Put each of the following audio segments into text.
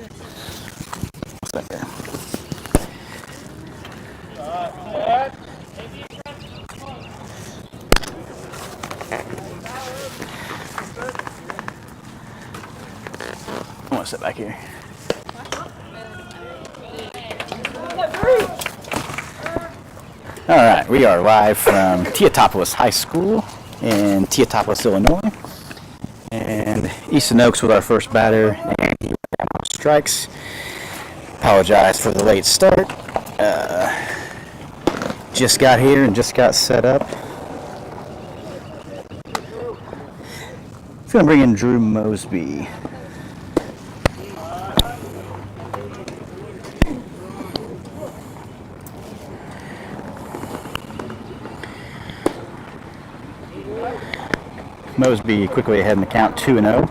I want to sit back here. All right, we are live from Teotopolis High School in Teotopolis, Illinois. And Easton Oaks with our first batter, and he strikes. Apologize for the late start. Just got here and just got set up. It's going to bring in Drew Mosby. Mosby quickly ahead in the count, 2-0.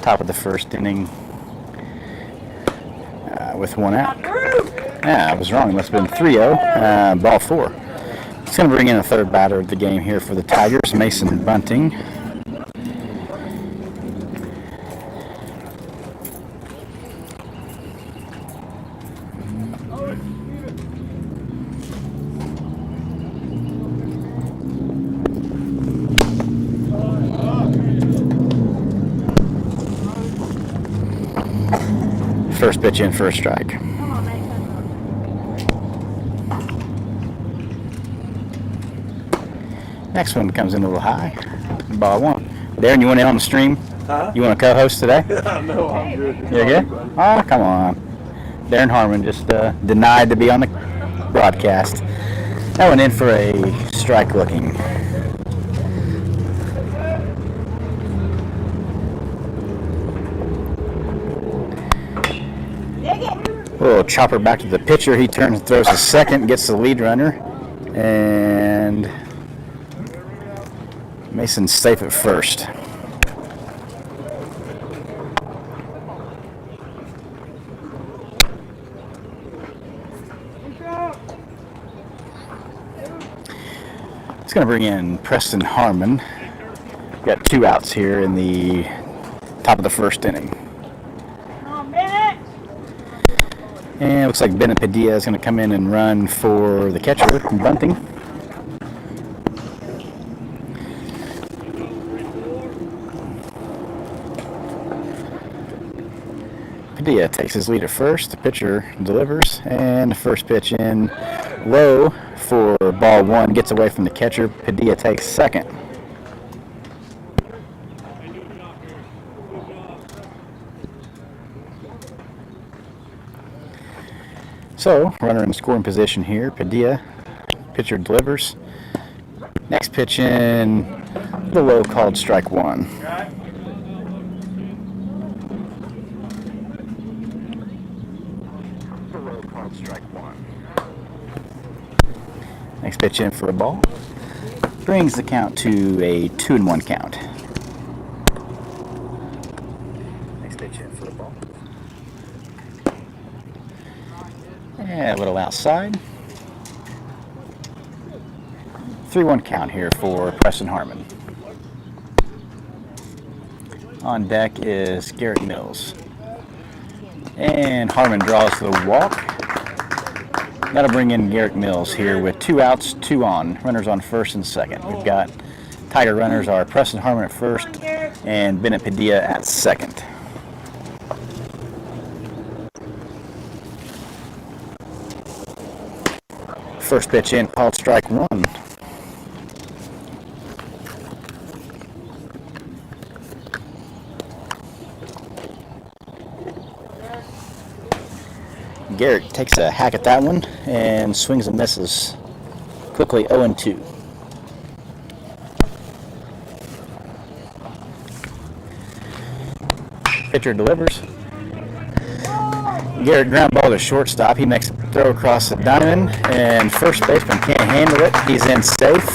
Top of the first inning with one out. Yeah, I was wrong. It must have been 3-0. Ball 4. It's going to bring in a third batter of the game here for the Tigers, Mason Bunting. First pitch in for a strike. Next one comes in a little high. Ball 1. Darren, you want in on the stream? Huh? You want to co-host today? No, I'm good. You're good? Oh, come on. Darren Harmon just denied to be on the broadcast. That went in for a strike looking. Little chopper back to the pitcher. He turns and throws a second, gets the lead runner, and Mason's safe at first. It's going to bring in Preston Harmon. Got 2 outs here in the top of the first inning. And it looks like Bennett Padilla is going to come in and run for the catcher, Bunting. Padilla takes his lead at first. The pitcher delivers, and the first pitch in low for ball 1. Gets away from the catcher. Padilla takes second. So, runner in scoring position here. Padilla, pitcher delivers. Next pitch in, the low called strike 1. The low called strike 1. Next pitch in for a ball. Brings the count to a 2-1 count. Next pitch in for a ball. And a little outside. 3-1 count here for Preston Harmon. On deck is Garrett Mills. And Harmon draws the walk. That'll bring in Garrett Mills here with 2 outs, 2 on. Runners on first and second. We've got Tiger runners are Preston Harmon at first and Bennett Padilla at second. First pitch in, called strike 1. Garrett takes a hack at that one and swings and misses. Quickly 0-2. Pitcher delivers. Garrett ground ball to shortstop. He makes a throw across the diamond, and first baseman can't handle it. He's in safe.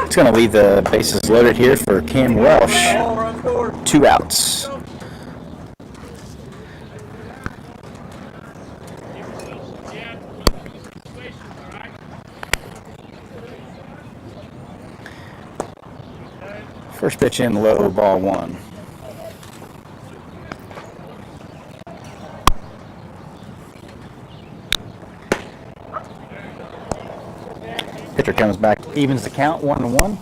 It's going to leave the bases loaded here for Cam Welsh. 2 outs. First pitch in low, ball one. Pitcher comes back, evens the count, 1-1.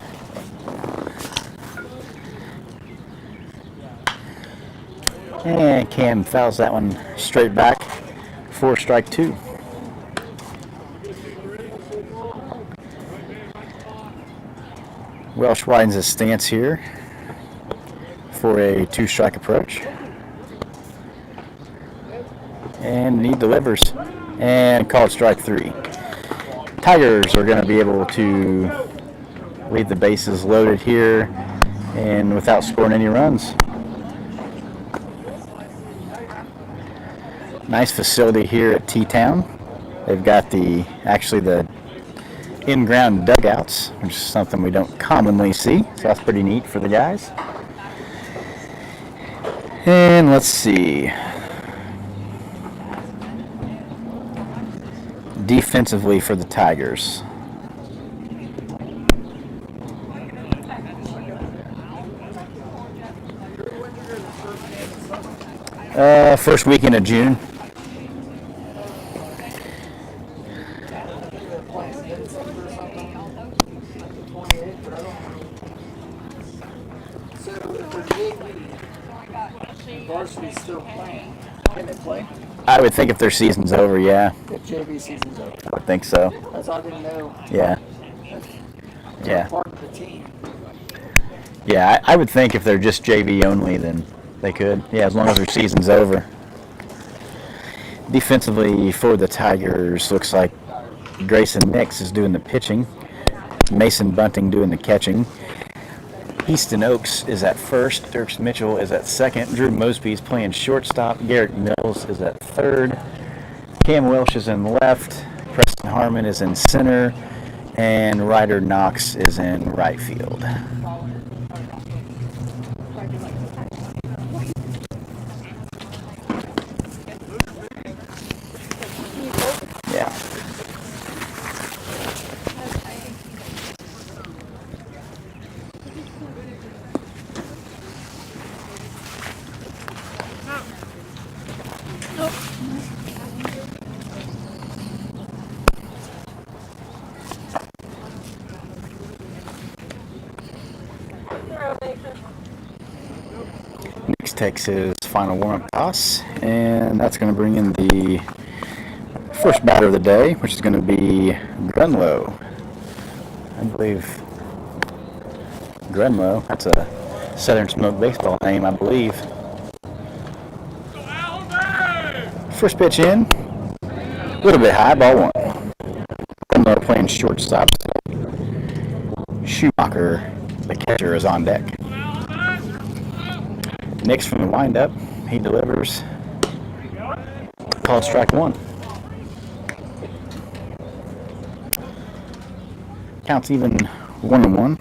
And Cam fouls that one straight back for strike two. Welsh widens his stance here for a two-strike approach. And he delivers. And called strike three. Tigers are going to be able to leave the bases loaded here and without scoring any runs. Nice facility here at T-Town. They've got the in-ground dugouts, which is something we don't commonly see, so that's pretty neat for the guys. And let's see. Defensively for the Tigers. First weekend of June. Varsity's still playing. Can they play? I would think if their season's over, yeah. If JV season's over. I think so. That's all I didn't know. Yeah. They're part of the team. Yeah, I would think if they're just JV only, then they could. Yeah, as long as their season's over. Defensively for the Tigers, looks like Grayson Nix is doing the pitching. Mason Bunting doing the catching. Easton Oaks is at first. Dirks Mitchell is at second. Drew Mosby is playing shortstop. Garrett Mills is at third. Cam Welsh is in left. Preston Harmon is in center. And Ryder Knox is in right field. Yeah. Nix takes his final warm-up toss, and that's going to bring in the first batter of the day, which is going to be Grunlow. I believe Grunlow, that's a Southern Smoke baseball name, I believe. First pitch in, a little bit high, ball one. Grunlow playing shortstop. Schumacher, the catcher, is on deck. Nix from the windup, he delivers. Called strike one. Counts even 1-1.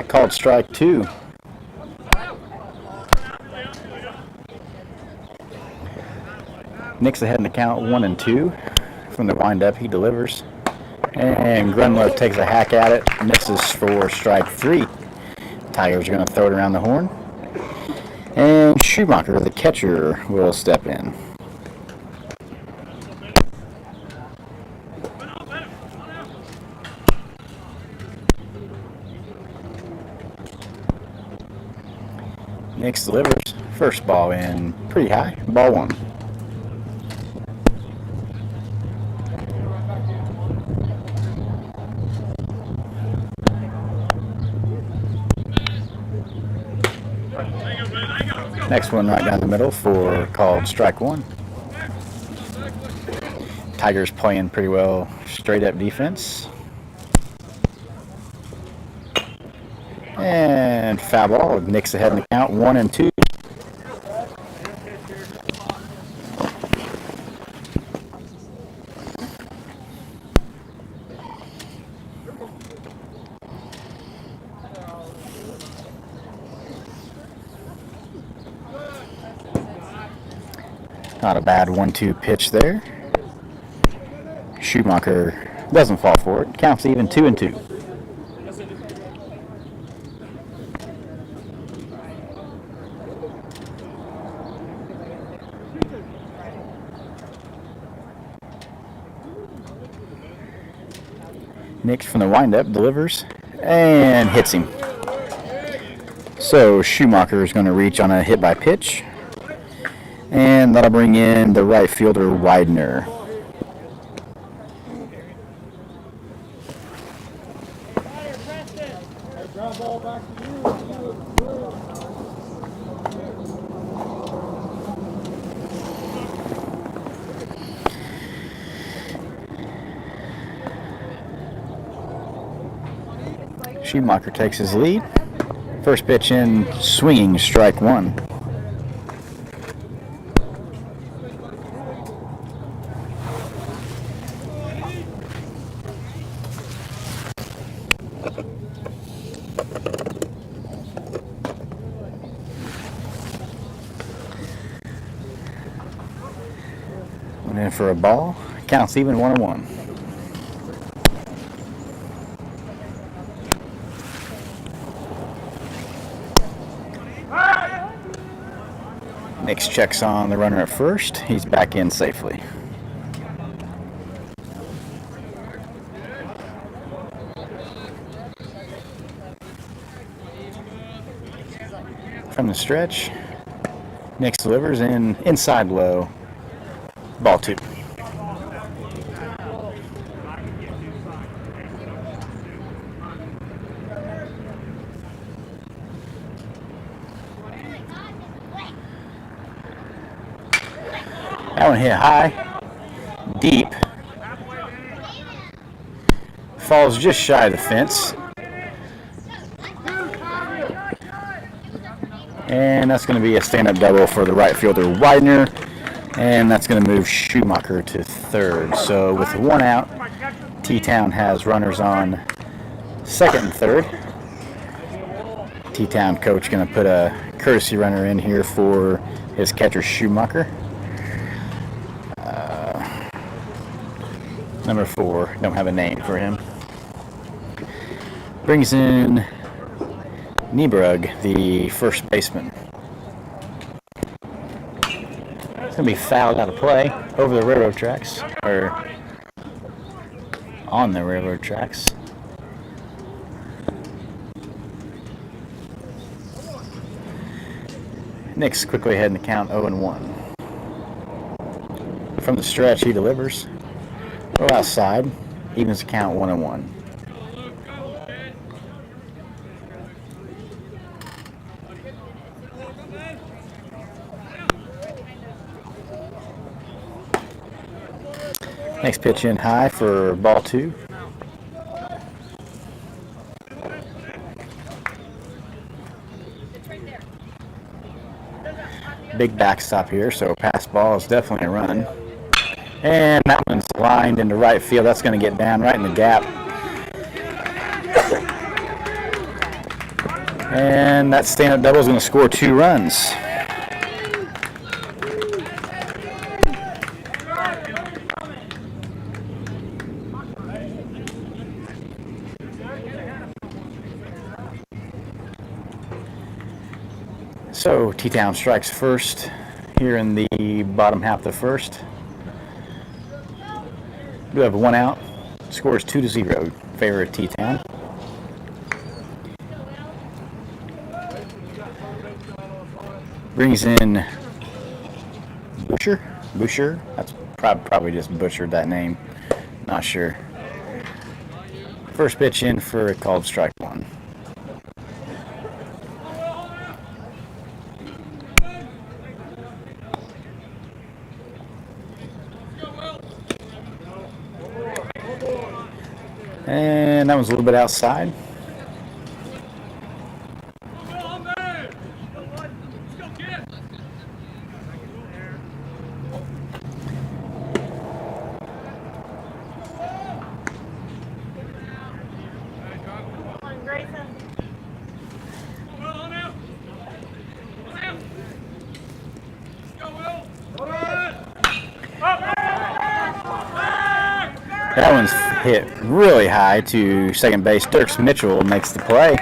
Called strike two. Nix ahead in the count 1-2. From the windup, he delivers. And Grunlow takes a hack at it, misses for strike three. Tigers are going to throw it around the horn. And Schumacher, the catcher, will step in. Nix delivers. First ball in pretty high. Ball one. Next one right down the middle for called strike one. Tigers playing pretty well straight up defense. And foul ball. Nix ahead in the count 1-2. Not a bad 1-2 pitch there. Schumacher doesn't fall for it. Counts even 2-2. Nix from the windup delivers and hits him. So Schumacher is going to reach on a hit by pitch, and that'll bring in the right fielder Widener. Schumacher takes his lead. First pitch in, swinging, strike one. Went in for a ball. Counts even 1-1. Nix checks on the runner at first. He's back in safely. From the stretch, Nix delivers in inside low. Ball 2. That one hit high, deep, falls just shy of the fence, and that's going to be a stand-up double for the right fielder Widener, and that's going to move Schumacher to third. So with one out, T-Town has runners on second and third. T-Town coach going to put a courtesy runner in here for his catcher Schumacher. Number 4, don't have a name for him. Brings in Niebrug, the first baseman. It's going to be fouled out of play over the railroad tracks, or on the railroad tracks. Nix quickly ahead in the count 0-1. From the stretch, he delivers. Go outside, evens the count 1-1. Next pitch in high for ball 2. Big backstop here, so pass ball is definitely a run. And that one's lined into right field. That's going to get down right in the gap. And that stand-up double is going to score 2 runs. So T-Town strikes first here in the bottom half of the first. We have 1 out. Scores 2-0 in favor of T-Town. Brings in Boucher. That's probably just butchered that name. Not sure. First pitch in for a called strike 1. And that was a little bit outside. That one's hit really high to second base. Dirks Mitchell makes the play.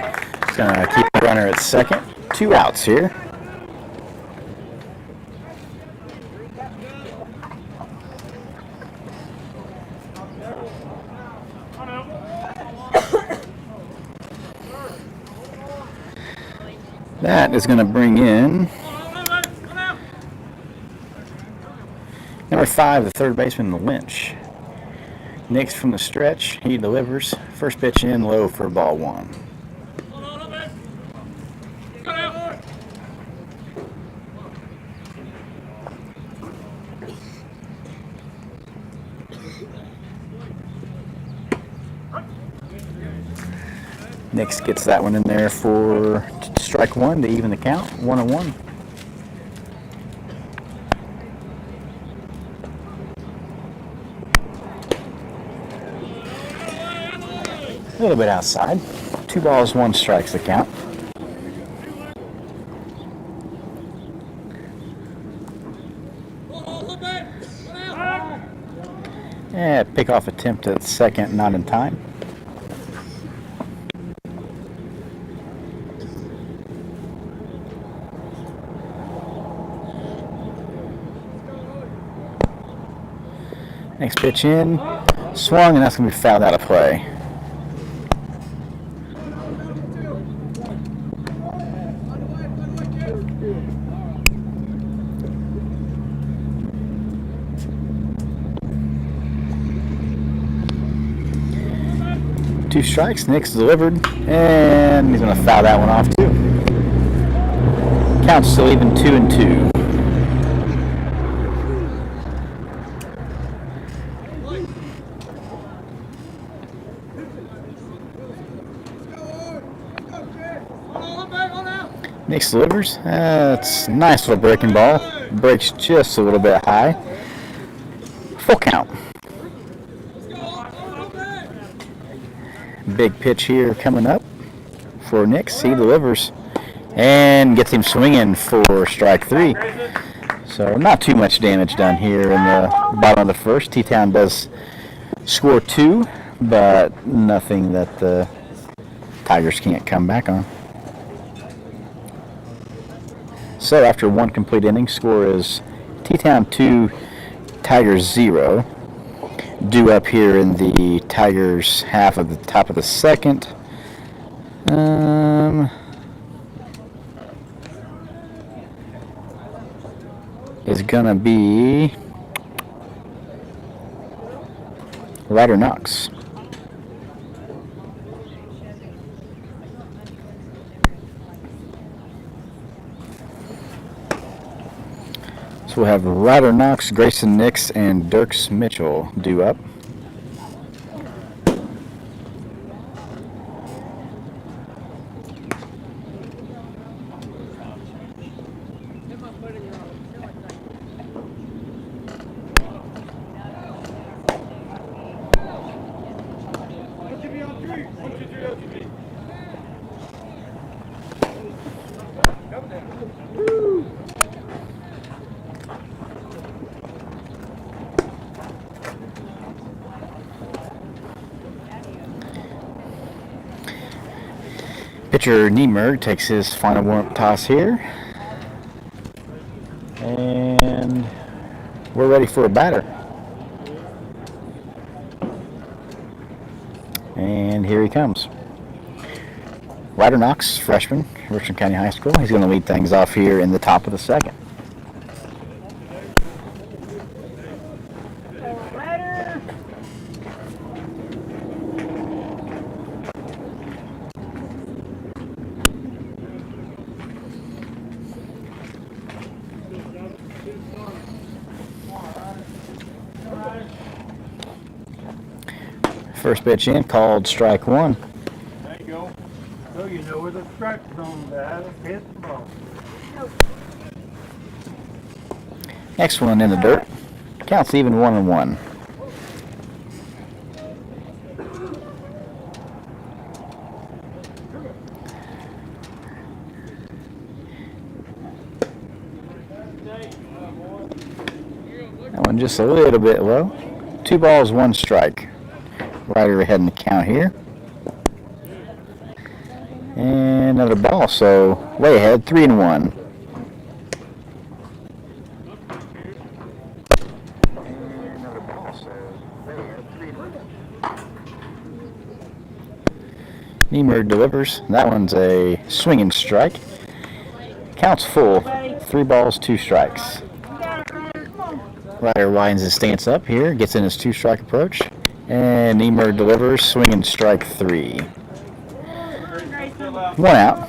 He's going to keep the runner at second. 2 outs here. That is going to bring in number 5, the third baseman, Lynch. Next from the stretch, he delivers. First pitch in low for ball 1. Next gets that one in there for strike 1 to even the count. 1-1. A little bit outside. 2 balls, 1 strikes the count. Yeah, pickoff attempt at second, not in time. Next pitch in, swung, and that's going to be fouled out of play. Two strikes, Nick's delivered, and he's going to foul that one off too. Count's still even 2-2. Nick delivers. That's a nice little breaking ball. Breaks just a little bit high. Full count. Big pitch here coming up for Nick. He delivers and gets him swinging for strike 3. So not too much damage done here in the bottom of the first. T-Town does score 2, but nothing that the Tigers can't come back on. So after 1 complete inning, score is T-Town 2, Tigers 0. Due up here in the Tigers half of the top of the second. Is gonna be Ryder Knox. So we'll have Ryder Knox, Grayson Nix, and Dirks Mitchell due up. Pitcher Niemerg takes his final warm-up toss here. And we're ready for a batter. And here he comes. Ryder Knox, freshman, Richland County High School. He's going to lead things off here in the top of the second. First pitch in, called strike 1. There you go. So you know where the strike zone's at. Hit the ball. Next one in the dirt. Counts even 1-1. That one just a little bit low. 2 balls, 1 strike Rider ahead in the count here. And another ball, so way ahead, 3-1. Niemer delivers. That one's a swinging strike. Counts full. 3 balls, 2 strikes. Ryder winds his stance up here, gets in his 2-strike approach, and Niemer delivers. Swinging strike 3. 1 out.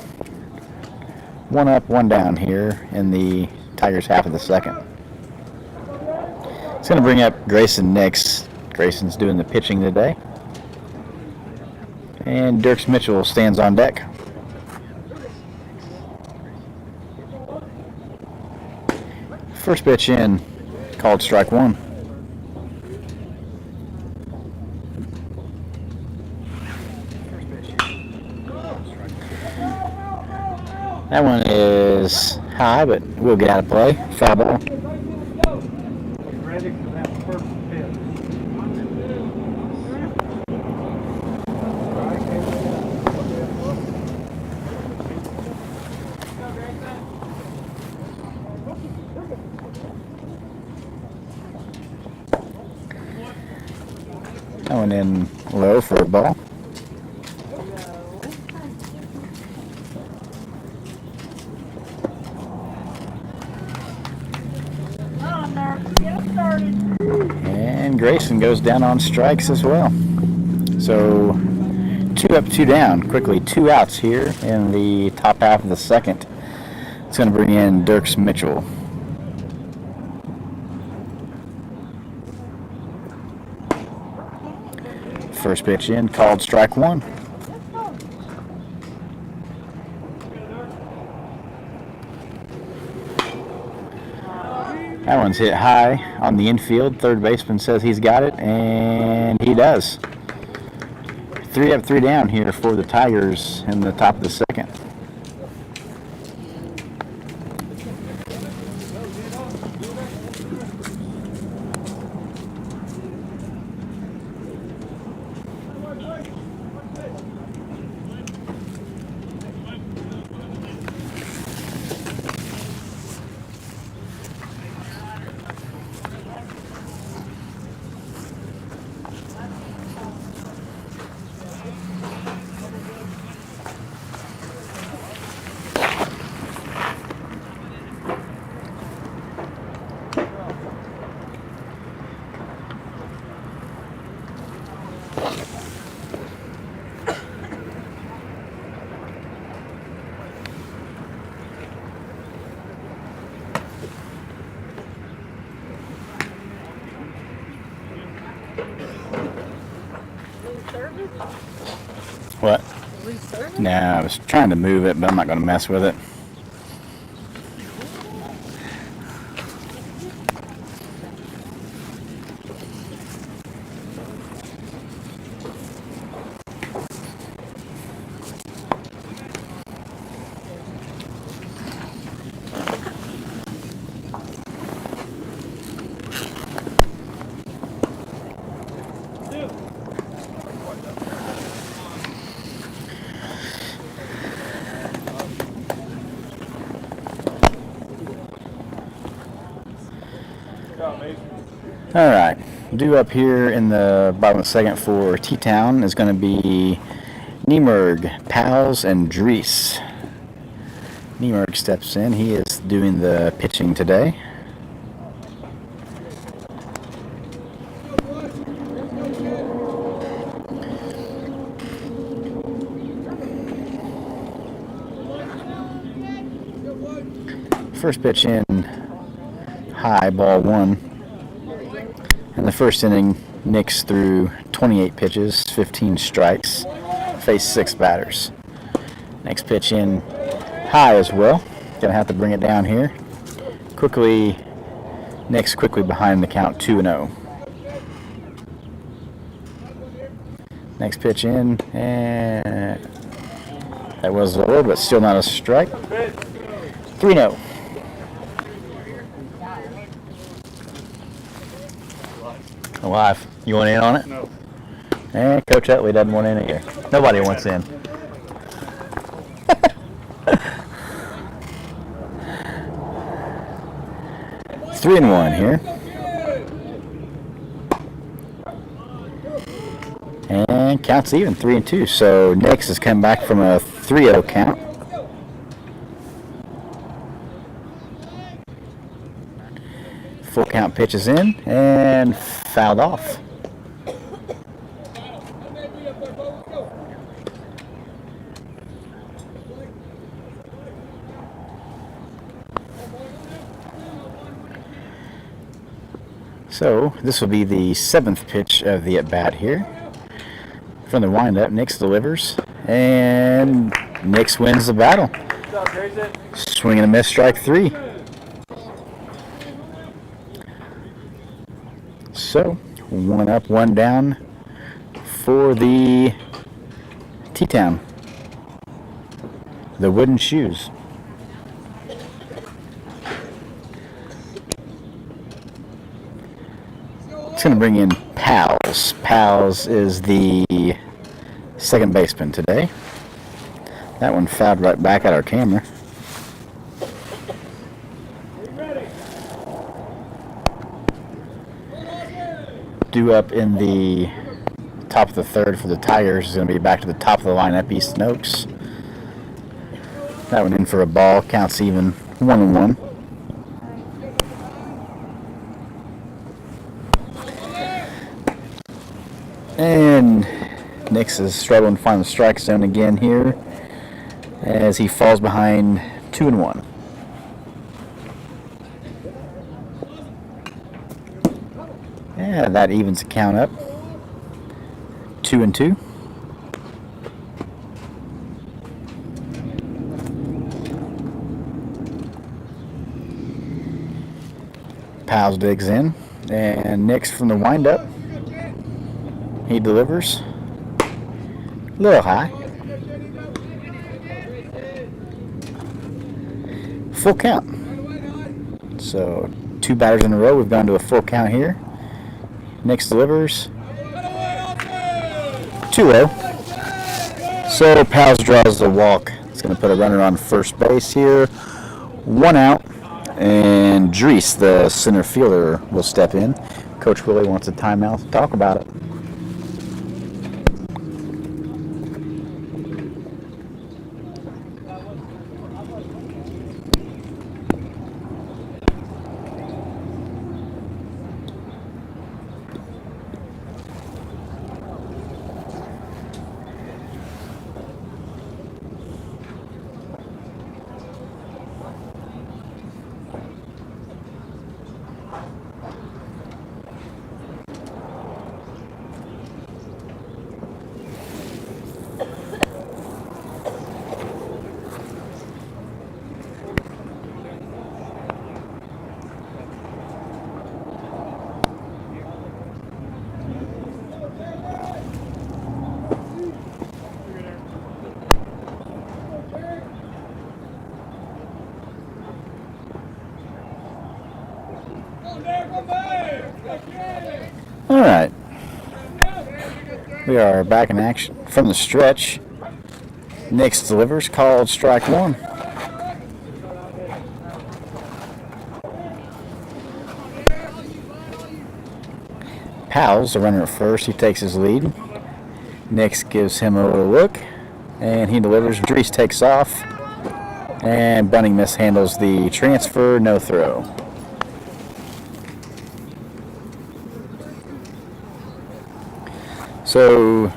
1 up, 1 down here in the Tigers' half of the second. It's going to bring up Grayson next. Grayson's doing the pitching today. And Dirks Mitchell stands on deck. First pitch in, called strike 1. That one is high, but we'll get out of play. Foul ball. Ready for that first pitch. That one in low for a ball. And Grayson goes down on strikes as well. So 2 up, 2 down. Quickly 2 outs here in the top half of the second. It's going to bring in Dirks Mitchell. First pitch in, called strike 1. That one's hit high on the infield. Third baseman says he's got it, and he does. 3 up, 3 down here for the Tigers in the top of the second. What? Nah, I was trying to move it, but I'm not going to mess with it. All right, due up here in the bottom of the second for T-Town is going to be Niemerg, Pals, and Dries. Niemerg steps in. He is doing the pitching today. First pitch in, high, ball 1. In the first inning, Knicks threw 28 pitches, 15 strikes, faced 6 batters. Next pitch in, high as well. Gonna have to bring it down here. Knicks quickly behind the count, 2-0. Next pitch in, and that was low, but still not a strike. 3-0. Alive. You want in on it? No. And Coach Utley doesn't want in here. Nobody wants in. Three and one here. And counts even, 3-2. So Nix has come back from a 3-0 count. Full count pitches in and fouled off. So this will be the 7th pitch of the at-bat here. From the windup, Nix delivers, and Nix wins the battle. Swing and a miss, strike 3. So, 1 up, 1 down for the T-Town. The Wooden Shoes. It's going to bring in Pals. Pals is the second baseman today. That one fouled right back at our camera. Due up in the top of the 3rd for the Tigers is going to be back to the top of the lineup, Easton Oaks. That one in for a ball, counts even, 1-1. And Nix is struggling to find the strike zone again here as he falls behind 2-1. Yeah, that evens the count up. 2-2. Pals digs in, and Nix from the windup. He delivers. A little high. Full count. So 2 batters in a row. We've gone to a full count here. Nix delivers. 2-0. So Pals draws the walk. It's going to put a runner on first base here. 1 out. And Drees, the center fielder, will step in. Coach Willie wants a timeout to talk about it. All right. We are back in action from the stretch. Nix delivers, called strike 1. Pals, the runner at first, he takes his lead. Nix gives him a little look, and he delivers. Drees takes off, and Bunning mishandles the transfer, no throw. So,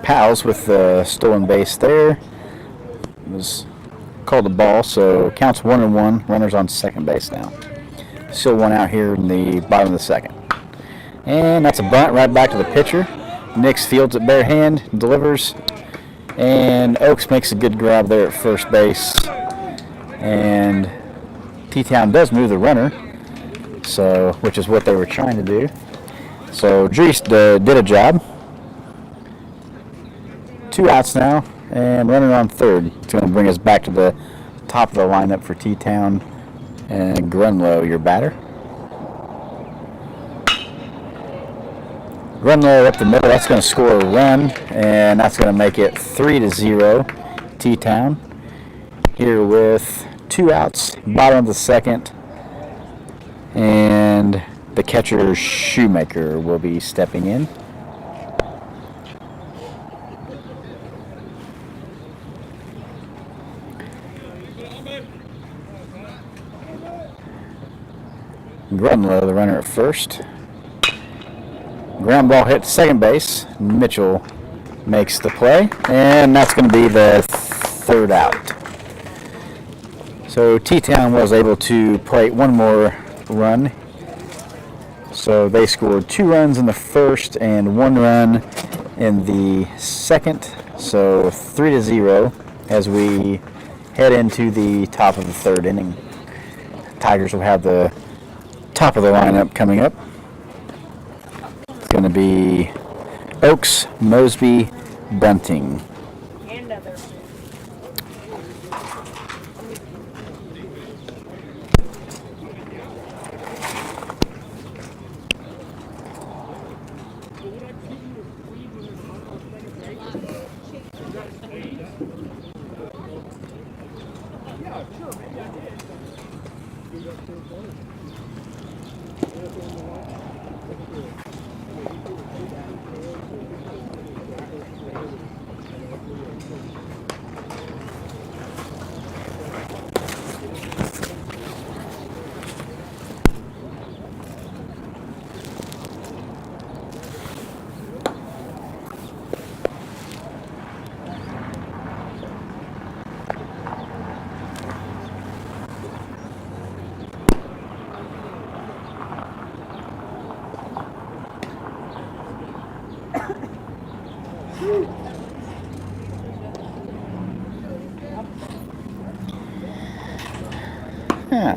Pals with the stolen base there was called a ball, so counts 1-1. Runners on second base now. Still 1 out here in the bottom of the 2nd. And that's a bunt right back to the pitcher. Nix fields it bare hand, delivers, and Oaks makes a good grab there at first base. And T-Town does move the runner, so which is what they were trying to do. So Drees did a job. 2 outs now, and runner on third. It's going to bring us back to the top of the lineup for T-Town. And Grunlow, your batter. Run low up the middle. That's going to score a run, and that's going to make it 3-0 T-Town. Here with 2 outs, bottom of the second, and the catcher Shoemaker will be stepping in. Grunlow, the runner at first. Ground ball hit second base. Mitchell makes the play, and that's going to be the 3rd out. So T-Town was able to plate 1 more run. So they scored 2 runs in the first and 1 run in the second. So 3-0 as we head into the top of the 3rd inning. Tigers will have the top of the lineup coming up. It's going to be Oaks, Mosby, Bunting.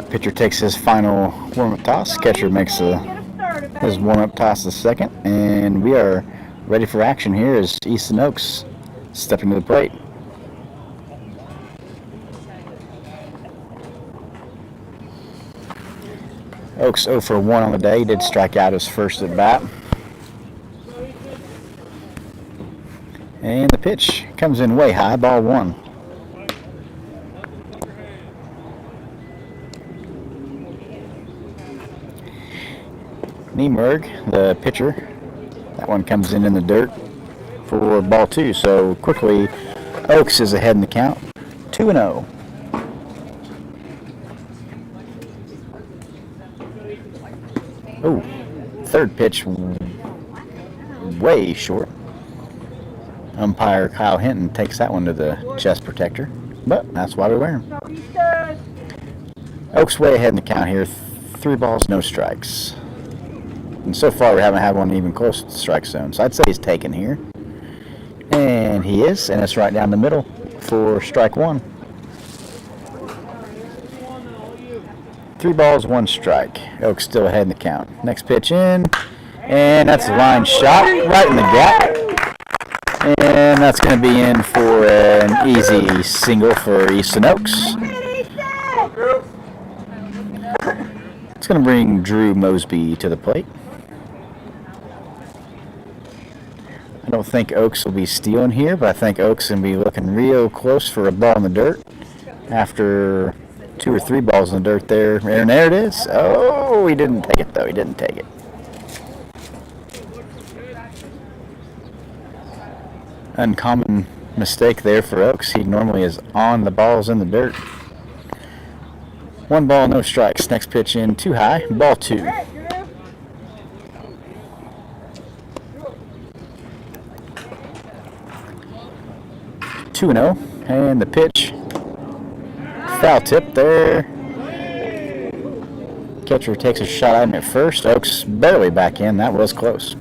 Pitcher takes his final warm-up toss. Catcher makes his warm-up toss the second, and we are ready for action here as Easton Oaks stepping to the plate. Oaks 0 for 1 on the day. He did strike out his first at bat. And the pitch comes in way high, ball 1. Niemerg, the pitcher, that one comes in the dirt for ball 2. So quickly, Oaks is ahead in the count, 2-0. Oh, 3rd pitch, way short. Umpire Kyle Hinton takes that one to the chest protector, but that's why we wear them. Oaks way ahead in the count here, 3 balls, no strikes. And so far we haven't had one even close to the strike zone, so I'd say he's taken here. And he is, and it's right down the middle for strike 1. 3 balls, 1 strike. Oaks still ahead in the count. Next pitch in, and that's a line shot right in the gap. And that's going to be in for an easy single for Easton Oaks. It's going to bring Drew Mosby to the plate. I don't think Oaks will be stealing here, but I think Oaks going to be looking real close for a ball in the dirt after 2 or 3 balls in the dirt there. And there it is. Oh, he didn't take it, though. He didn't take it. Uncommon mistake there for Oaks. He normally is on the balls in the dirt. 1 ball, no strikes. Next pitch in, too high. Ball 2. Two and 0, and the pitch, foul tip there. Catcher takes a shot at him at first. Oaks barely back in. That was close.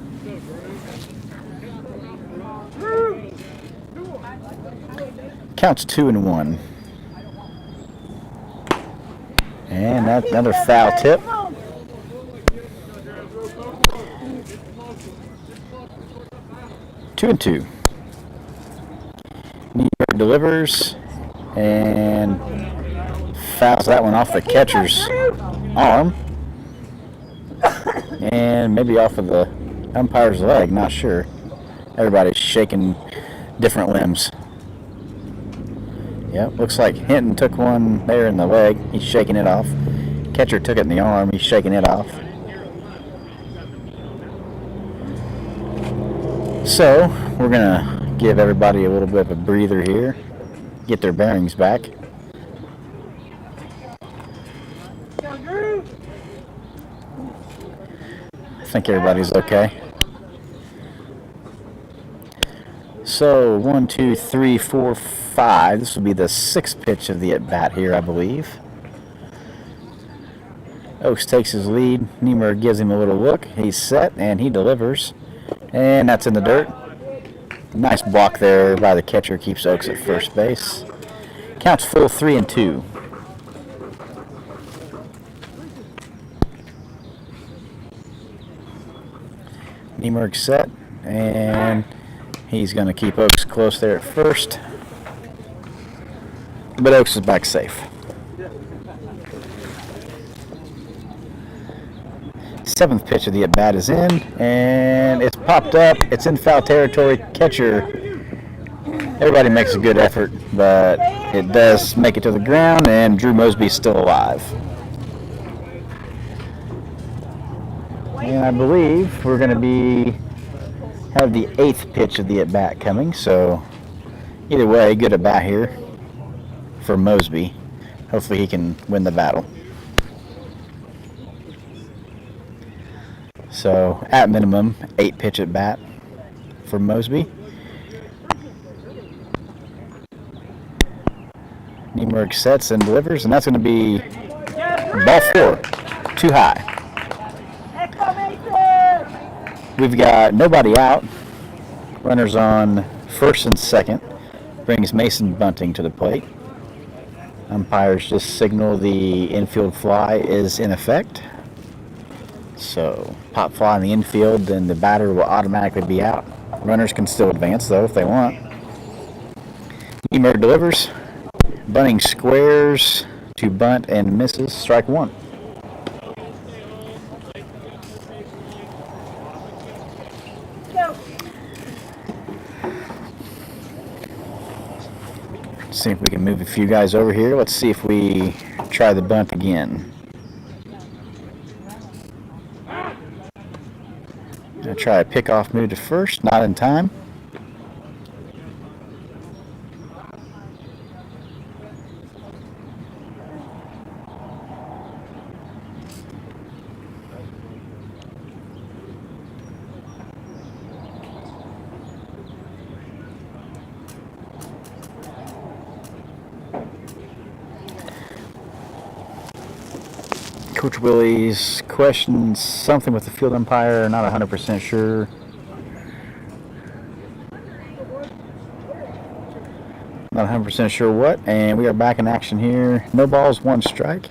Counts 2-1. And that's another foul tip. Two and 2. New York delivers and fouls that one off the catcher's arm and maybe off of the Umpire's leg, not sure. Everybody's shaking different limbs. Yep, looks like Hinton took one there in the leg. He's shaking it off. Catcher took it in the arm. He's shaking it off. So, we're going to give everybody a little bit of a breather here. Get their bearings back. I think everybody's okay. So 1, 2, 3, 4, 5. This will be the 6th pitch of the at-bat here, I believe. Oaks takes his lead. Niemer gives him a little look. He's set, and he delivers. And that's in the dirt. Nice block there by the catcher. Keeps Oaks at first base. Counts full 3-2. Niemer set, and he's going to keep Oaks close there at first. But Oaks is back safe. 7th pitch of the at-bat is in, and it's popped up. It's in foul territory. Catcher, everybody makes a good effort, but it does make it to the ground, and Drew Mosby's still alive. And I believe we're going to have the 8th pitch of the at-bat coming, so either way, good at-bat here for Mosby. Hopefully he can win the battle. So, at minimum, 8 pitch at bat for Mosby. Niemerg sets and delivers, and that's going to be ball 4, too high. We've got nobody out. Runners on first and second. Brings Mason Bunting to the plate. Umpires just signal the infield fly is in effect. So, pop fly in the infield, then the batter will automatically be out. Runners can still advance, though, if they want. Niemer delivers. Bunting squares to bunt and misses. Strike 1. See if we can move a few guys over here. Let's see if we try the bunt again. Gonna try a pickoff move to first, not in time. Coach Willie's questions something with the field umpire, not 100% sure. Not 100% sure what, and we are back in action here. No balls, 1 strike.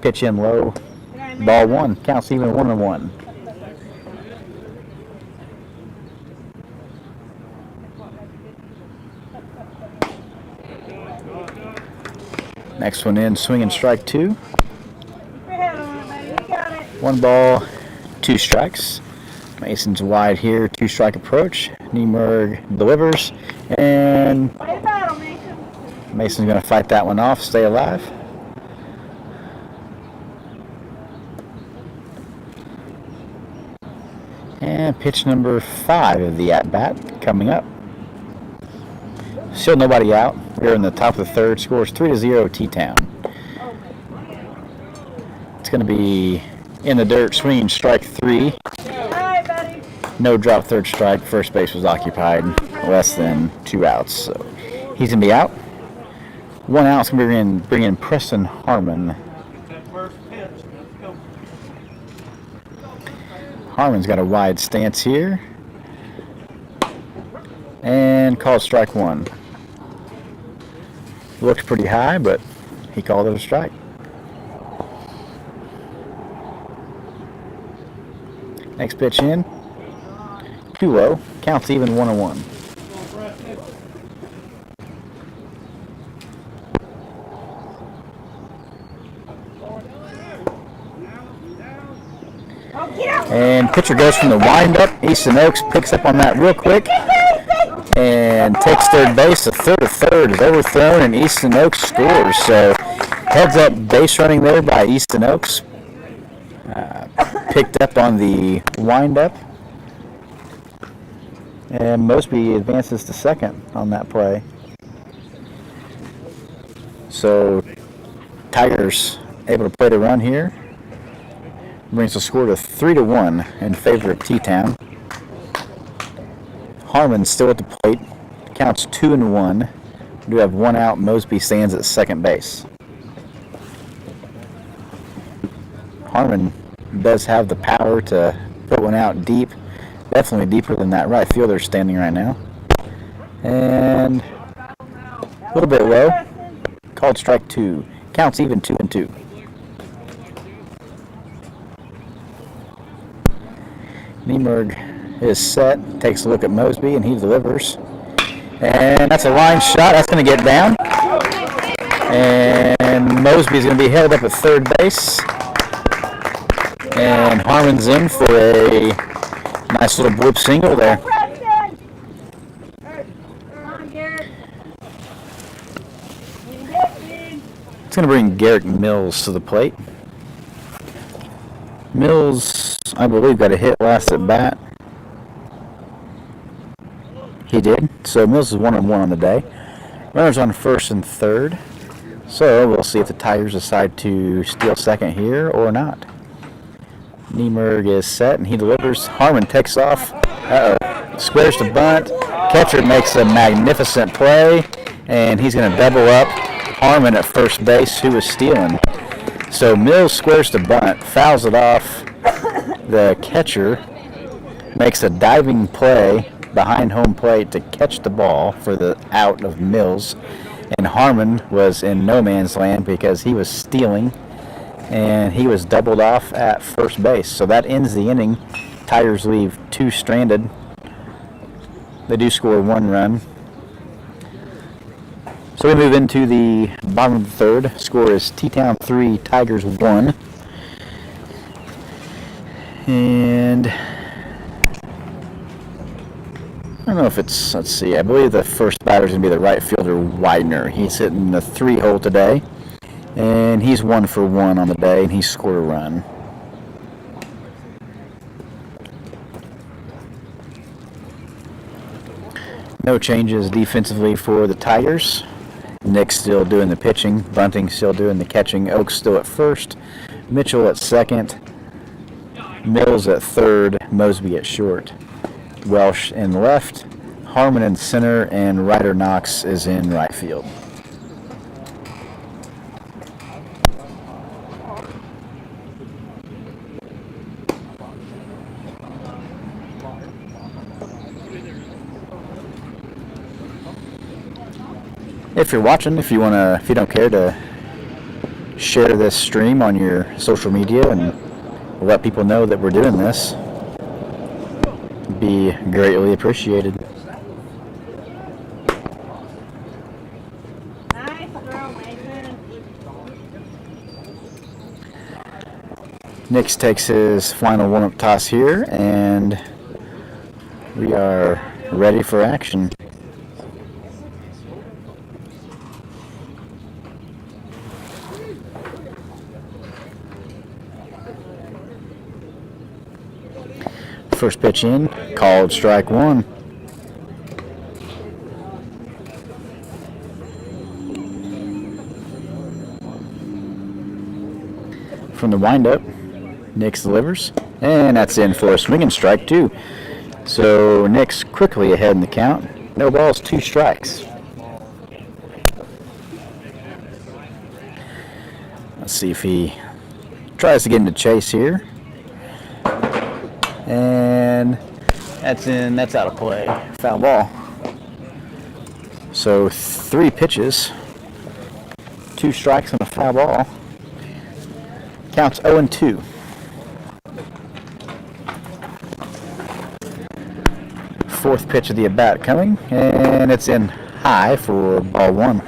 Pitch in low. Ball 1. Counts even 1-1. Next one in, swinging strike 2. 1 ball, 2 strikes. Mason's wide here, 2-strike approach. Niemer delivers, and Mason's going to fight that one off, stay alive. And pitch number 5 of the at-bat coming up. Still nobody out. We're in the top of the 3rd. Scores 3-0 T-Town. It's going to be in the dirt, swinging strike 3. No drop, 3rd strike. First base was occupied. Less than 2 outs. So he's going to be out. 1 out. It's going to bring in Preston Harmon. Harmon's got a wide stance here. And called strike 1. Looked pretty high, but he called it a strike. Next pitch in. Too low. Counts even 1-1. And pitcher goes from the windup. Easton Oaks picks up on that real quick and takes third base. The third is overthrown, and Easton Oaks scores. So heads up base running there by Easton Oaks. Picked up on the windup. And Mosby advances to second on that play. So Tigers able to play the run here. Brings the score to 3-1 in favor of T-Town. Harmon still at the plate. Counts 2-1. We do have one out. Mosby stands at second base. Harmon does have the power to put one out deep. Definitely deeper than that right fielder standing right now. And a little bit low. Called strike 2. Counts even 2-2. Niemerg is set. Takes a look at Mosby, and he delivers. And that's a line shot. That's going to get down. And Mosby is going to be held up at third base. And Harmon's in for a nice little bloop single there. It's going to bring Garrick Mills to the plate. Mills, I believe, got a hit last at bat. He did. So Mills is 1-1 on the day. Runners on first and third. So we'll see if the Tigers decide to steal second here or not. Niemerg is set, and he delivers. Harmon takes off. Squares to bunt. Catcher makes a magnificent play, and he's going to double up Harmon at first base, who was stealing. So Mills squares to bunt, fouls it off. The catcher makes a diving play behind home plate to catch the ball for the out of Mills. And Harmon was in no man's land because he was stealing, and he was doubled off at first base. So that ends the inning. Tigers leave 2 stranded. They do score 1 run. So we move into the bottom of the third. Score is T-Town 3, Tigers 1. And I don't know if it's, let's see, I believe the first batter is going to be the right fielder, Widener. He's hitting the 3-hole today. And he's 1 for 1 on the day, and he scored a run. No changes defensively for the Tigers. Nick's still doing the pitching. Bunting still doing the catching. Oaks still at first. Mitchell at second. Mills at third. Mosby at short. Welsh in left. Harmon in center. And Ryder Knox is in right field. If you're watching, if you don't care to share this stream on your social media and let people know that we're doing this, it'd be greatly appreciated. Nix takes his final warm-up toss here, and we are ready for action. First pitch in, called strike 1. From the windup, Nix delivers, and that's in for a swinging strike 2. So Nix quickly ahead in the count. No balls, 2 strikes. Let's see if he tries to get into chase here. And that's out of play. Foul ball. So 3 pitches, 2 strikes and a foul ball. Counts 0-2. Fourth pitch of the at-bat coming, and it's in high for ball 1.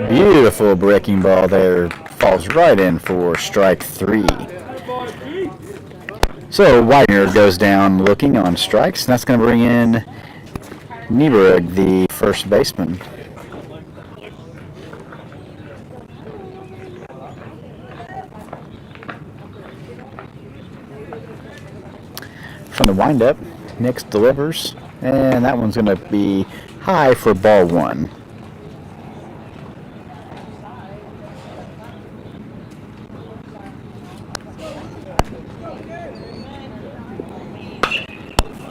Beautiful breaking ball there. Falls right in for strike 3. So Widener goes down looking on strikes, and that's going to bring in Nieberg, the first baseman. From the windup, Nix delivers, and that one's going to be high for ball 1.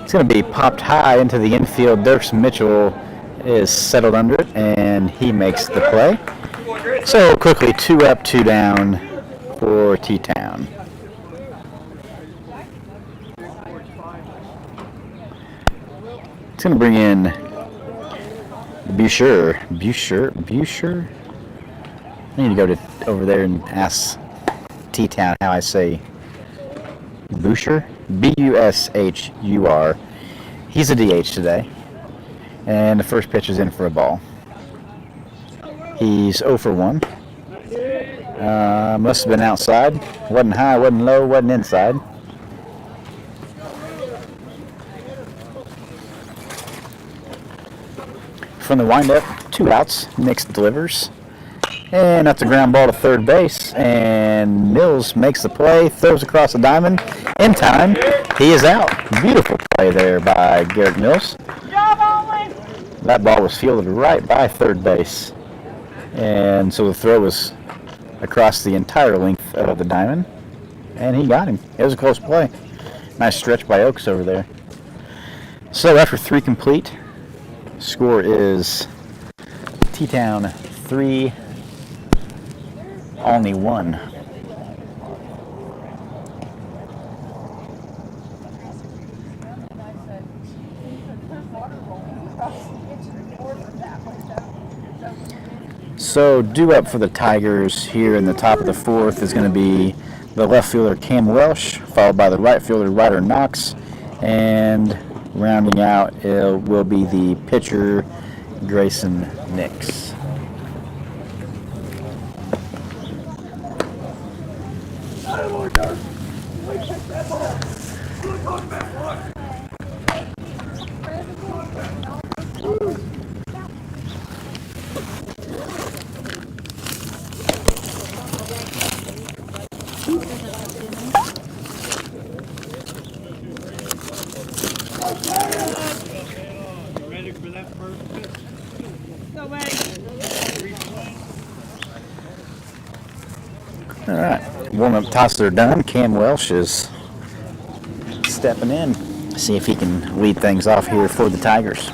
It's going to be popped high into the infield. Dirk Mitchell is settled under it, and he makes the play. So quickly, 2 up, 2 down for T-Town. It's going to bring in Boucher. I need to go over there and ask T-Town how I say Boucher. Bushur. He's a DH today. And the first pitch is in for a ball. He's 0 for 1. Must have been outside. Wasn't high, wasn't low, wasn't inside. From the windup, 2 outs. Nix delivers. And that's a ground ball to third base. And Mills makes the play, throws across the diamond. In time, he is out. Beautiful play there by Garrett Mills. That ball was fielded right by third base. And so the throw was across the entire length of the diamond. And he got him. It was a close play. Nice stretch by Oaks over there. So after 3 complete, score is T-Town 3, Olney 1. So due up for the Tigers here in the top of the 4th is going to be the left fielder Cam Welsh, followed by the right fielder Ryder Knox, and rounding out it will be the pitcher Grayson Nix. Ready for that first pitch? All right, warm-up tosses are done. Cam Welsh is stepping in. See if he can lead things off here for the Tigers.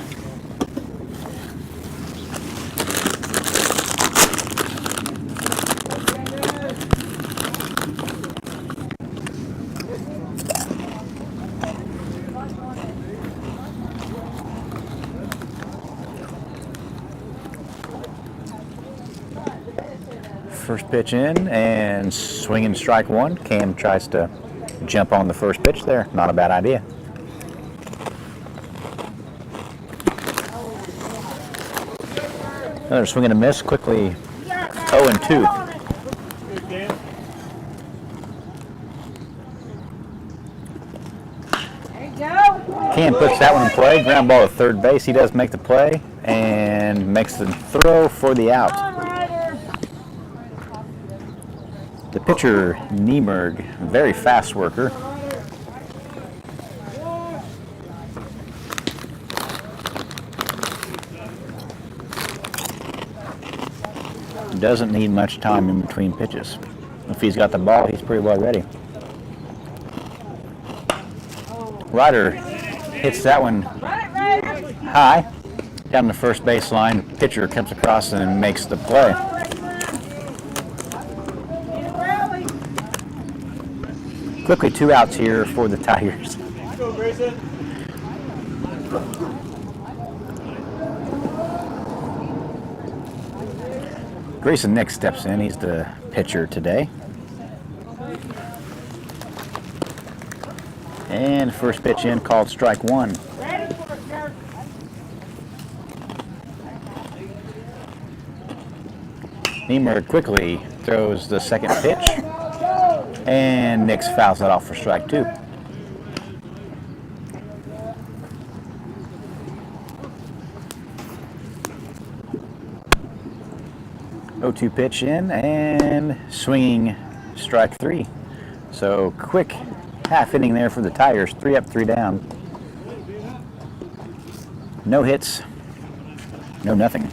First pitch in and swinging strike 1. Cam tries to jump on the first pitch there. Not a bad idea. Another swing and a miss. Quickly 0-2. Cam puts that one in play. Ground ball at third base. He does make the play and makes the throw for the out. The pitcher, Nieberg, very fast worker. Doesn't need much time in between pitches. If he's got the ball, he's pretty well ready. Ryder hits that one high down the first baseline. Pitcher comes across and makes the play. Quickly 2 outs here for the Tigers. Go, Grayson. Grayson Nix steps in. He's the pitcher today. And first pitch in called strike 1. Niemer quickly throws the second pitch, and Nix fouls that off for strike 2. 0-2 pitch in, and swinging strike 3. So quick half inning there for the Tigers. 3 up, 3 down. No hits, no nothing.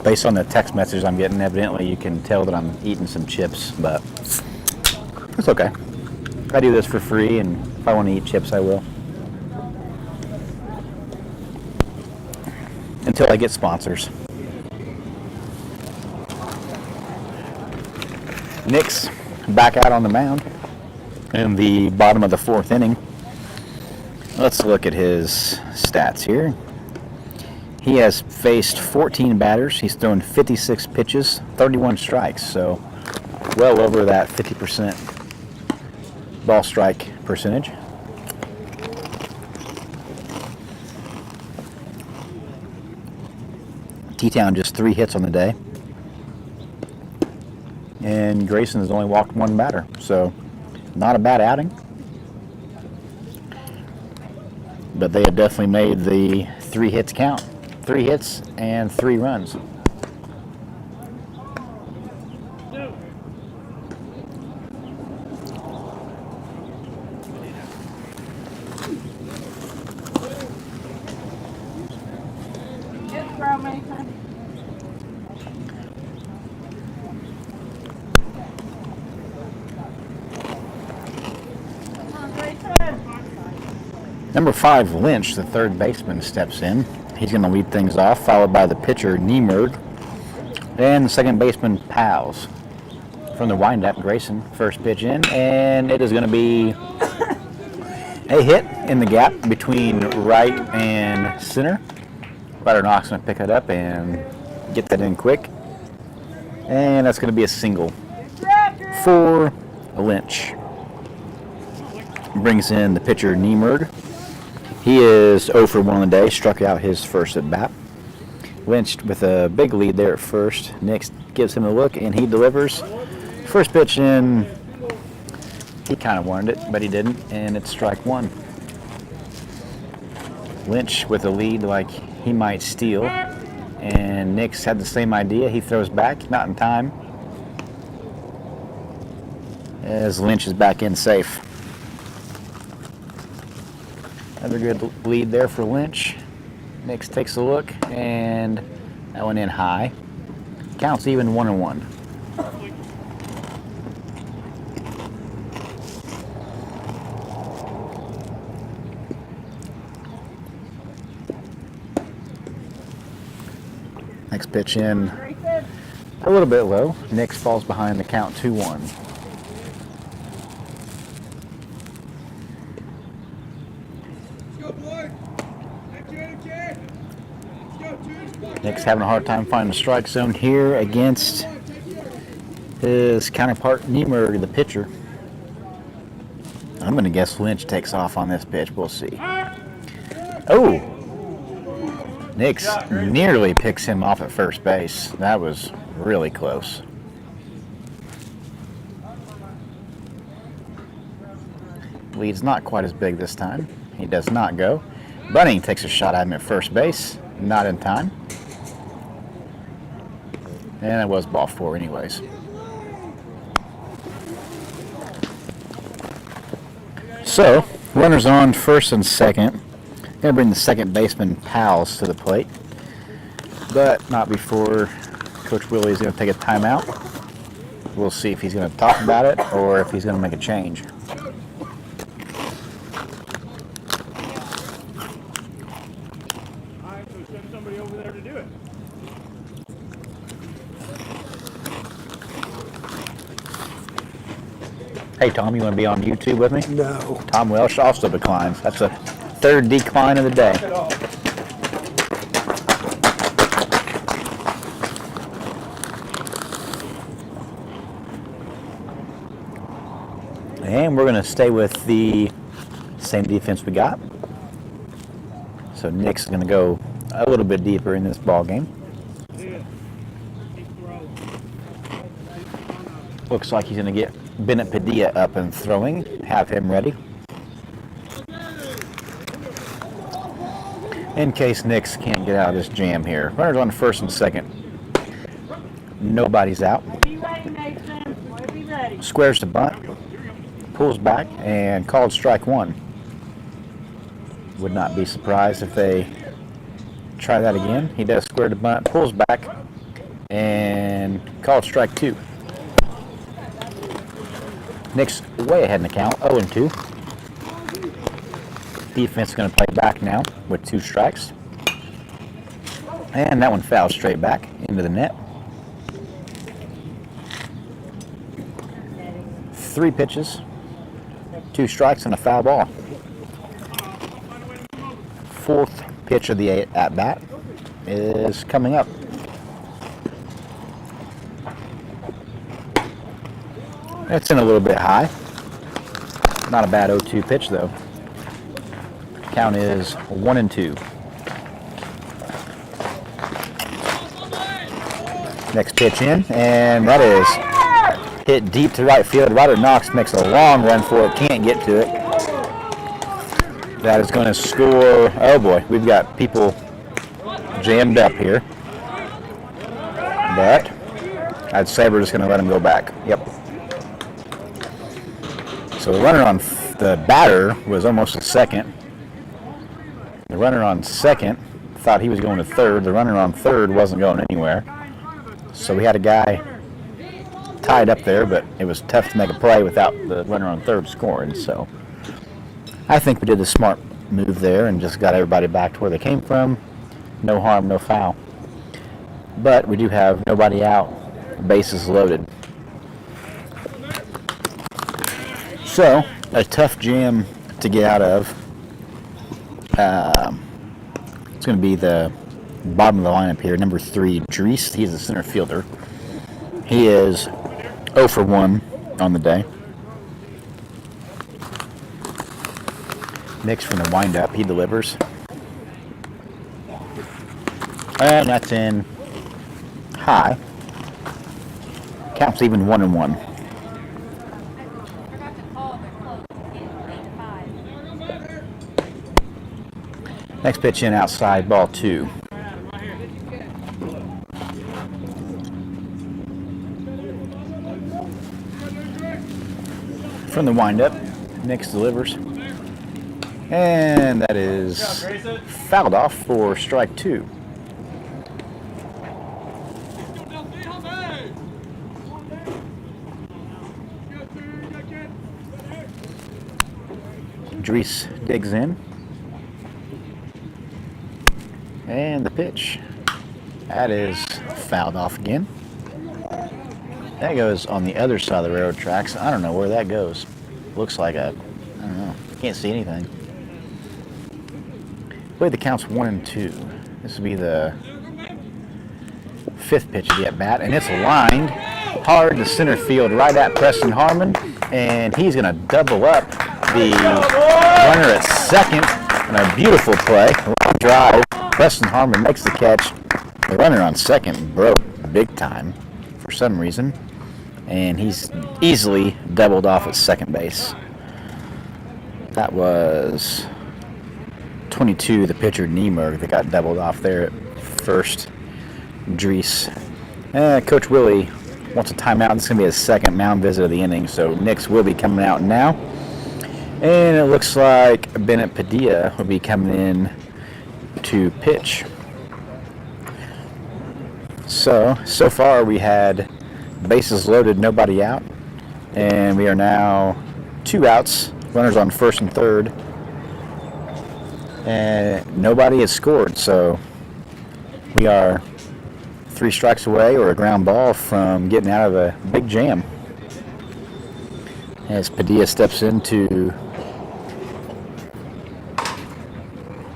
Based on the text message I'm getting, evidently you can tell that I'm eating some chips, but it's okay. I do this for free, and if I want to eat chips, I will. Until I get sponsors. Nix back out on the mound in the bottom of the 4th inning. Let's look at his stats here. He has faced 14 batters. He's thrown 56 pitches, 31 strikes, so well over that 50% ball strike percentage. T-Town just 3 hits on the day. And Grayson has only walked 1 batter, so not a bad outing. But they have definitely made the 3 hits count. 3 hits and 3 runs. Number 5, Lynch, the third baseman, steps in. He's going to lead things off, followed by the pitcher, Niemer, and the second baseman, Pals. From the windup, Grayson, first pitch in, and it is going to be a hit in the gap between right and center. Ryder Knox going to pick it up and get that in quick. And that's going to be a single for Lynch. Brings in the pitcher, Niemer. He is 0 for 1 on the day, struck out his first at bat. Lynch with a big lead there at first. Nix gives him a look, and he delivers. First pitch in, he kind of wanted it, but he didn't, and it's strike 1. Lynch with a lead like he might steal, and Nix had the same idea. He throws back, not in time, as Lynch is back in safe. Another good lead there for Lynch. Nix takes a look, and that went in high. Counts even 1-1. Next pitch in a little bit low. Nix falls behind the count 2-1. Nick's having a hard time finding the strike zone here against his counterpart, Niemer, the pitcher. I'm going to guess Lynch takes off on this pitch. We'll see. Oh! Nix nearly picks him off at first base. That was really close. Lead's not quite as big this time. He does not go. Bunning takes a shot at him at first base. Not in time. And it was ball 4 anyways. So, runners on first and second. Going to bring the second baseman, Pals, to the plate. But not before Coach Willie is going to take a timeout. We'll see if he's going to talk about it or if he's going to make a change. Hey, Tom, you want to be on YouTube with me? No. Tom Welsh also declines. That's a third decline of the day. And we're going to stay with the same defense we got. So Nick's going to go a little bit deeper in this ball game. Looks like he's going to get Bennett Padilla up and throwing. Have him ready. In case Nick's can't get out of this jam here. Runners on first and second. Nobody's out. Squares to bunt. Pulls back and called strike one. Would not be surprised if they try that again. He does square to bunt, pulls back, and called strike two. Nick's way ahead in the count, 0-2. Defense is going to play back now with 2 strikes. And that one fouled straight back into the net. 3 pitches, 2 strikes, and a foul ball. 4th pitch of the at-bat is coming up. It's in a little bit high. Not a bad 0-2 pitch, though. Count is 1-2. Next pitch in, and that is hit deep to right field. Robert Knox makes a long run for it, can't get to it. That is going to score. Oh boy, we've got people jammed up here. But I'd say we're just going to let him go back. Yep. So the runner on the batter was almost a second. The runner on second thought he was going to third. The runner on third wasn't going anywhere. So we had a guy tied up there, but it was tough to make a play without the runner on third scoring. So I think we did the smart move there and just got everybody back to where they came from. No harm, no foul. But we do have nobody out, bases loaded. So, a tough jam to get out of. It's going to be the bottom of the lineup here. Number 3, Dries. He's a center fielder. He is 0 for 1 on the day. Nick's from the windup. He delivers. And that's in high. Counts even 1-1. Next pitch in outside, ball 2. From the windup, Nick's delivers. And that is fouled off for strike 2. Dries digs in. And the pitch. That is fouled off again. That goes on the other side of the railroad tracks. I don't know where that goes. Looks like I don't know. Can't see anything. I believe the count's 1-2. This will be the 5th pitch of the at-bat. And it's lined hard to center field right at Preston Harmon. And he's going to double up the runner at second. And a beautiful play. Long drive. Preston Harmon makes the catch. The runner on second broke big time for some reason. And he's easily doubled off at second base. That was 22, the pitcher Niemerg, that got doubled off there at first. Dries. Coach Willie wants a timeout. This is going to be his second mound visit of the inning, so Nix will be coming out now. And it looks like Bennett Padilla will be coming in to pitch. So far we had bases loaded, nobody out, and we are now 2 outs, runners on first and third, and nobody has scored. So we are 3 strikes away or a ground ball from getting out of a big jam. as Padilla steps in to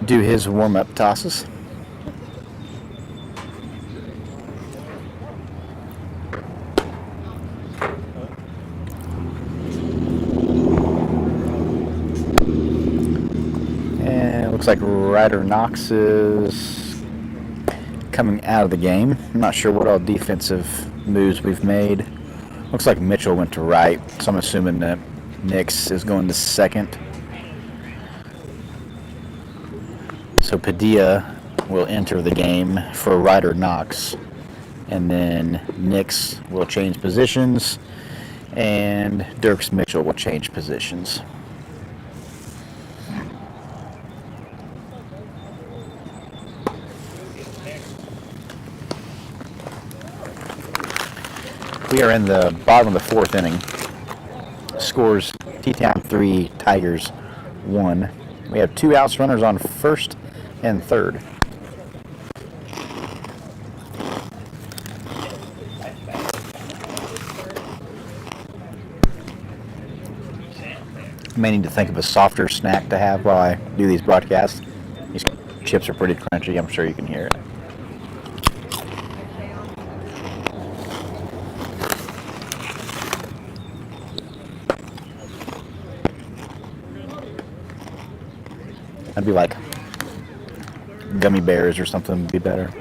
do his warm-up tosses. And it looks like Ryder Knox is coming out of the game. I'm not sure what all defensive moves we've made. Looks like Mitchell went to right, so I'm assuming that Nix is going to second. So Padilla will enter the game for Ryder Knox, and then Nix will change positions, and Dirks Mitchell will change positions. We are in the bottom of the fourth inning. Scores T-Town 3, Tigers 1. We have 2 outs, runners on first and third. I may need to think of a softer snack to have while I do these broadcasts. These chips are pretty crunchy. I'm sure you can hear it. That'd be like gummy bears or something would be better.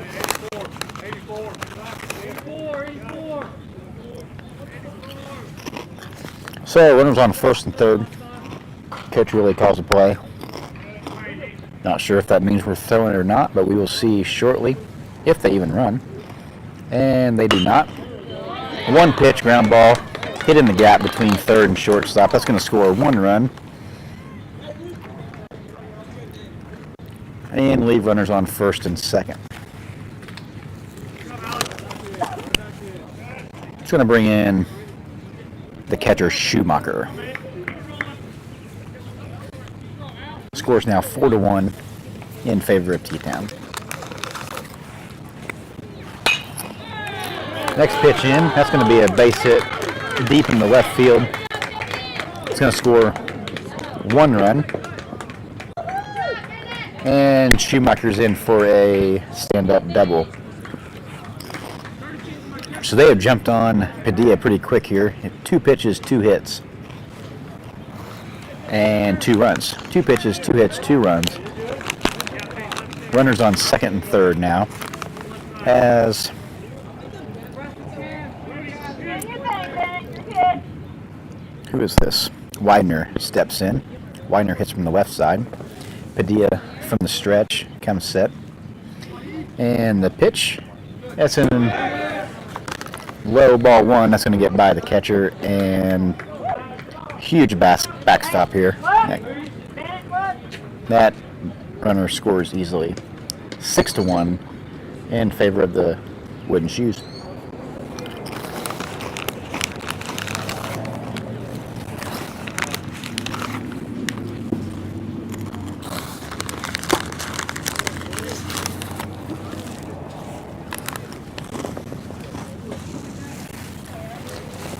So runners on first and third. Catcher really calls a play. Not sure if that means we're throwing it or not, but we will see shortly if they even run. And they do not. 1 pitch, ground ball, hit in the gap between third and shortstop. That's going to score 1 run. And leave runners on first and second. It's going to bring in the catcher Schumacher. Score's now 4-1 in favor of T-Town. Next pitch in, that's going to be a base hit deep in the left field. It's going to score 1 run. And Schumacher's in for a stand-up double. So they have jumped on Padilla pretty quick here. 2 pitches, 2 hits. And 2 runs. 2 pitches, 2 hits, 2 runs. Runners on second and third now. As who is this? Widener steps in. Widener hits from the left side. Padilla from the stretch comes set. And the pitch, that's in low, ball 1. That's going to get by the catcher, and huge backstop here. That runner scores easily. 6-1 in favor of the Wooden Shoes.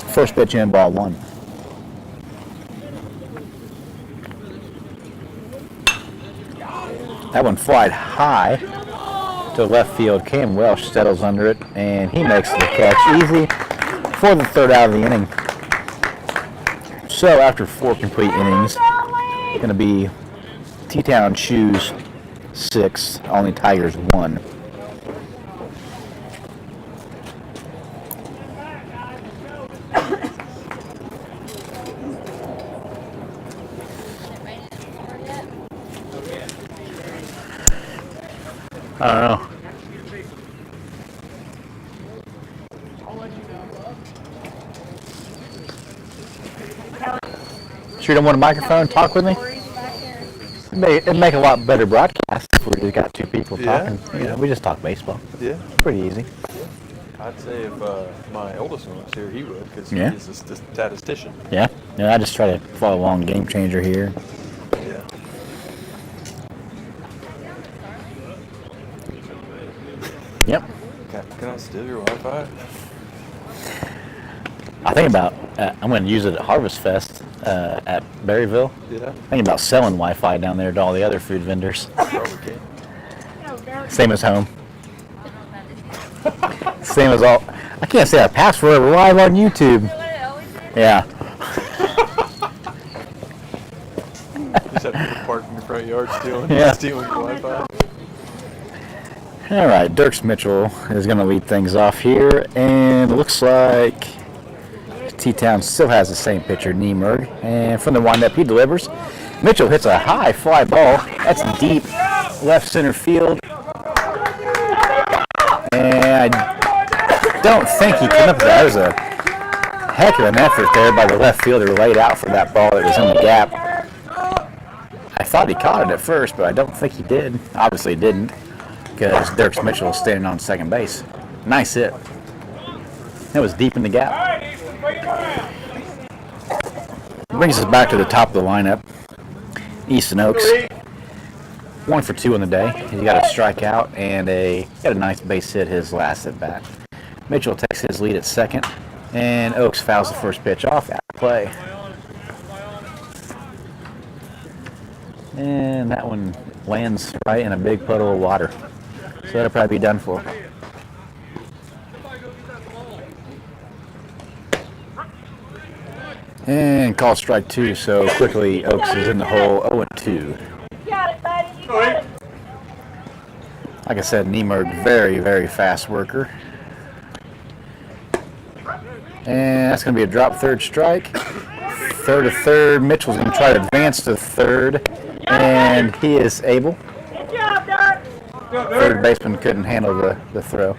First pitch in, ball 1. That one flied high to left field. Cam Welsh settles under it, and he makes the catch easy for the 3rd out of the inning. So after 4 complete innings, it's going to be T-Town Shoes 6, only Tigers 1. I don't know. Sure you don't want a microphone? Talk with me? It'd make a lot better broadcast if we just got 2 people talking. You know, we just talk baseball. Yeah. Pretty easy. I'd say if my oldest one was here, he would, because Yeah. he's a statistician. Yeah? Yeah, I just try to follow along Game Changer here. Yeah. Yep. Can I steal your Wi-Fi? I think about I'm going to use it at Harvest Fest at Berryville. Yeah. Thinking about selling Wi-Fi down there to all the other food vendors. Probably can. Same as home. Same as all. I can't say our password. We're live on YouTube. Yeah. Just have people parked in your front yard stealing Wi-Fi. All right, Dirks Mitchell is going to lead things off here, and it looks like T-Town still has the same pitcher, Niemerg, and from the windup he delivers. Mitchell hits a high fly ball. That's deep left center field, and I don't think he came up with that. It was a heck of an effort there by the left fielder, laid out for that ball that was in the gap. I thought he caught it at first, but I don't think he did. Obviously he didn't, because Dirks Mitchell was standing on second base. Nice hit. That was deep in the gap. Brings us back to the top of the lineup. Easton Oaks, 1 for 2 on the day. He got a strikeout and got a nice base hit his last at bat. Mitchell takes his lead at second, and Oaks fouls the first pitch off out of play. And that one lands right in a big puddle of water. So that'll probably be done for. And call strike 2, so quickly Oaks is in the hole, 0-2. Got it, buddy. You got it. Like I said, Niemerg, very, very fast worker. And that's going to be a drop third strike. Third to third. Mitchell's going to try to advance to third, and he is able. Good job, Dirk. Third baseman couldn't handle the throw.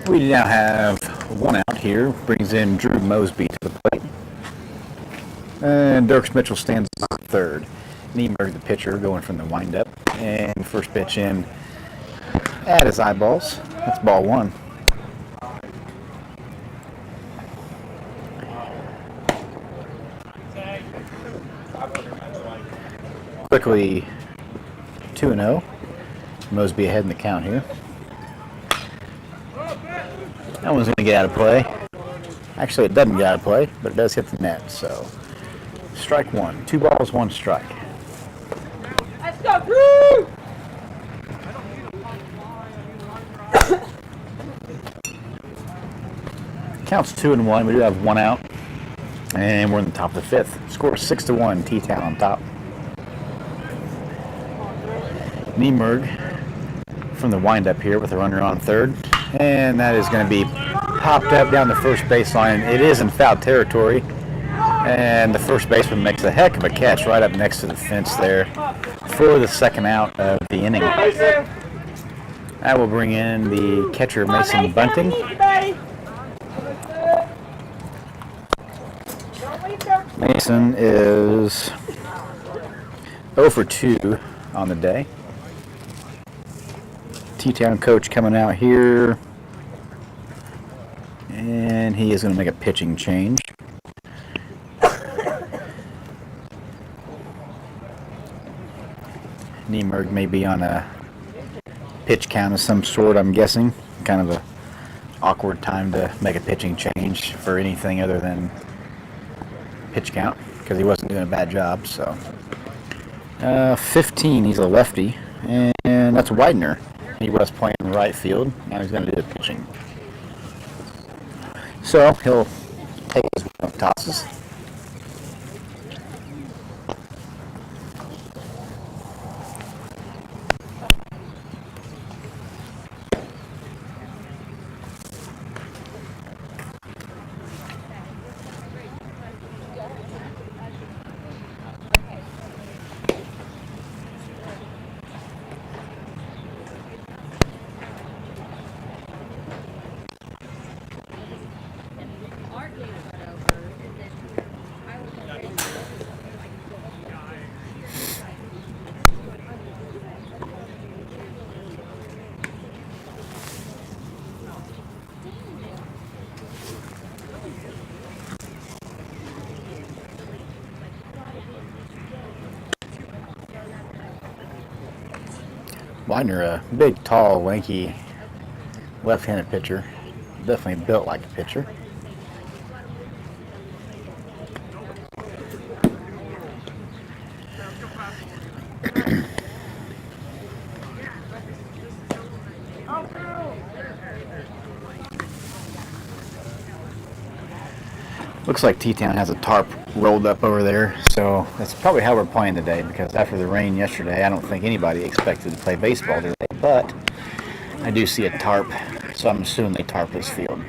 We now have one out here. Brings in Drew Mosby to the plate. And Dirks Mitchell stands on third. Niemerg, the pitcher, going from the windup. And first pitch in at his eyeballs. That's ball 1. Quickly 2-0. Mosby ahead in the count here. That one's going to get out of play. Actually, it doesn't get out of play, but it does hit the net. So, strike 1. 2 balls, 1 strike. Let's go, Drew. Counts 2-1. We do have 1 out, and we're in the top of the 5th. Score 6-1. T-Town on top. Niemerg from the windup here with a runner on third. And that is going to be popped up down the first baseline. It is in foul territory. And the first baseman makes a heck of a catch right up next to the fence there for the second out of the inning. That will bring in the catcher, Mason Bunting. Mason is 0 for 2 on the day. T-Town coach coming out here, and he is going to make a pitching change. Niemerg may be on a pitch count of some sort, I'm guessing. Kind of a awkward time to make a pitching change for anything other than pitch count, because he wasn't doing a bad job. So 15, he's a lefty, and that's Widener. He was playing right field. Now he's going to do the pitching. So he'll take his tosses. Widener, a big, tall, lanky, left-handed pitcher. Definitely built like a pitcher. Looks like T-Town has a tarp rolled up over there, so that's probably how we're playing today, because after the rain yesterday, I don't think anybody expected to play baseball today, but I do see a tarp, so I'm assuming they tarp this field.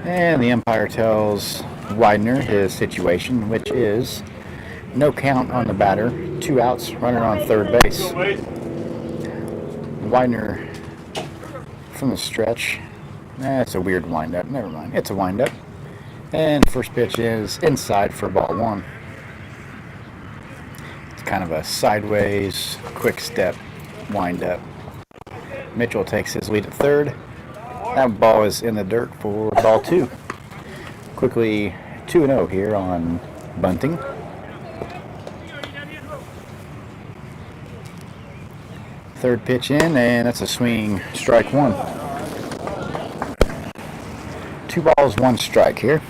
And the umpire tells Widener his situation, which is no count on the batter, 2 outs, runner on third base. Widener from the stretch. That's a weird windup. Never mind. It's a windup. And first pitch is inside for ball 1. It's kind of a sideways, quick step windup. Mitchell takes his lead at third. That ball is in the dirt for ball 2. Quickly 2-0 here on bunting. Third pitch in, and that's a swinging strike 1. 2 balls, 1 strike here.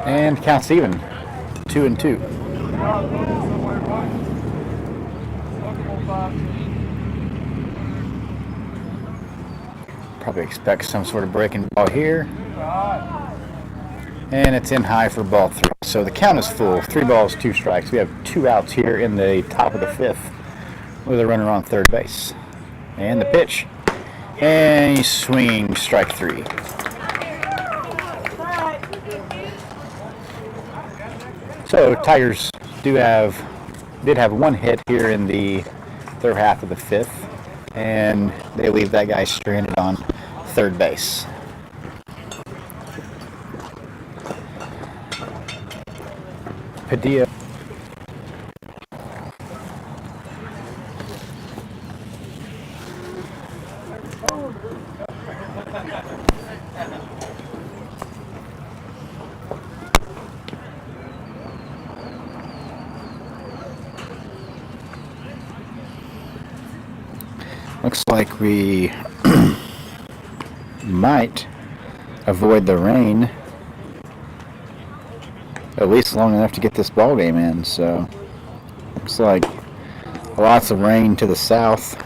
And counts even. 2-2. Probably expect some sort of breaking ball here. And it's in high for ball 3. So the count is full. 3 balls, 2 strikes. We have 2 outs here in the top of the 5th with a runner on third base. And the pitch. And he's swinging strike 3. So Tigers did have 1 hit here in the third half of the 5th. And they leave that guy stranded on third base. Padilla. Looks like we might avoid the rain at least long enough to get this ball game in. So looks like lots of rain to the south,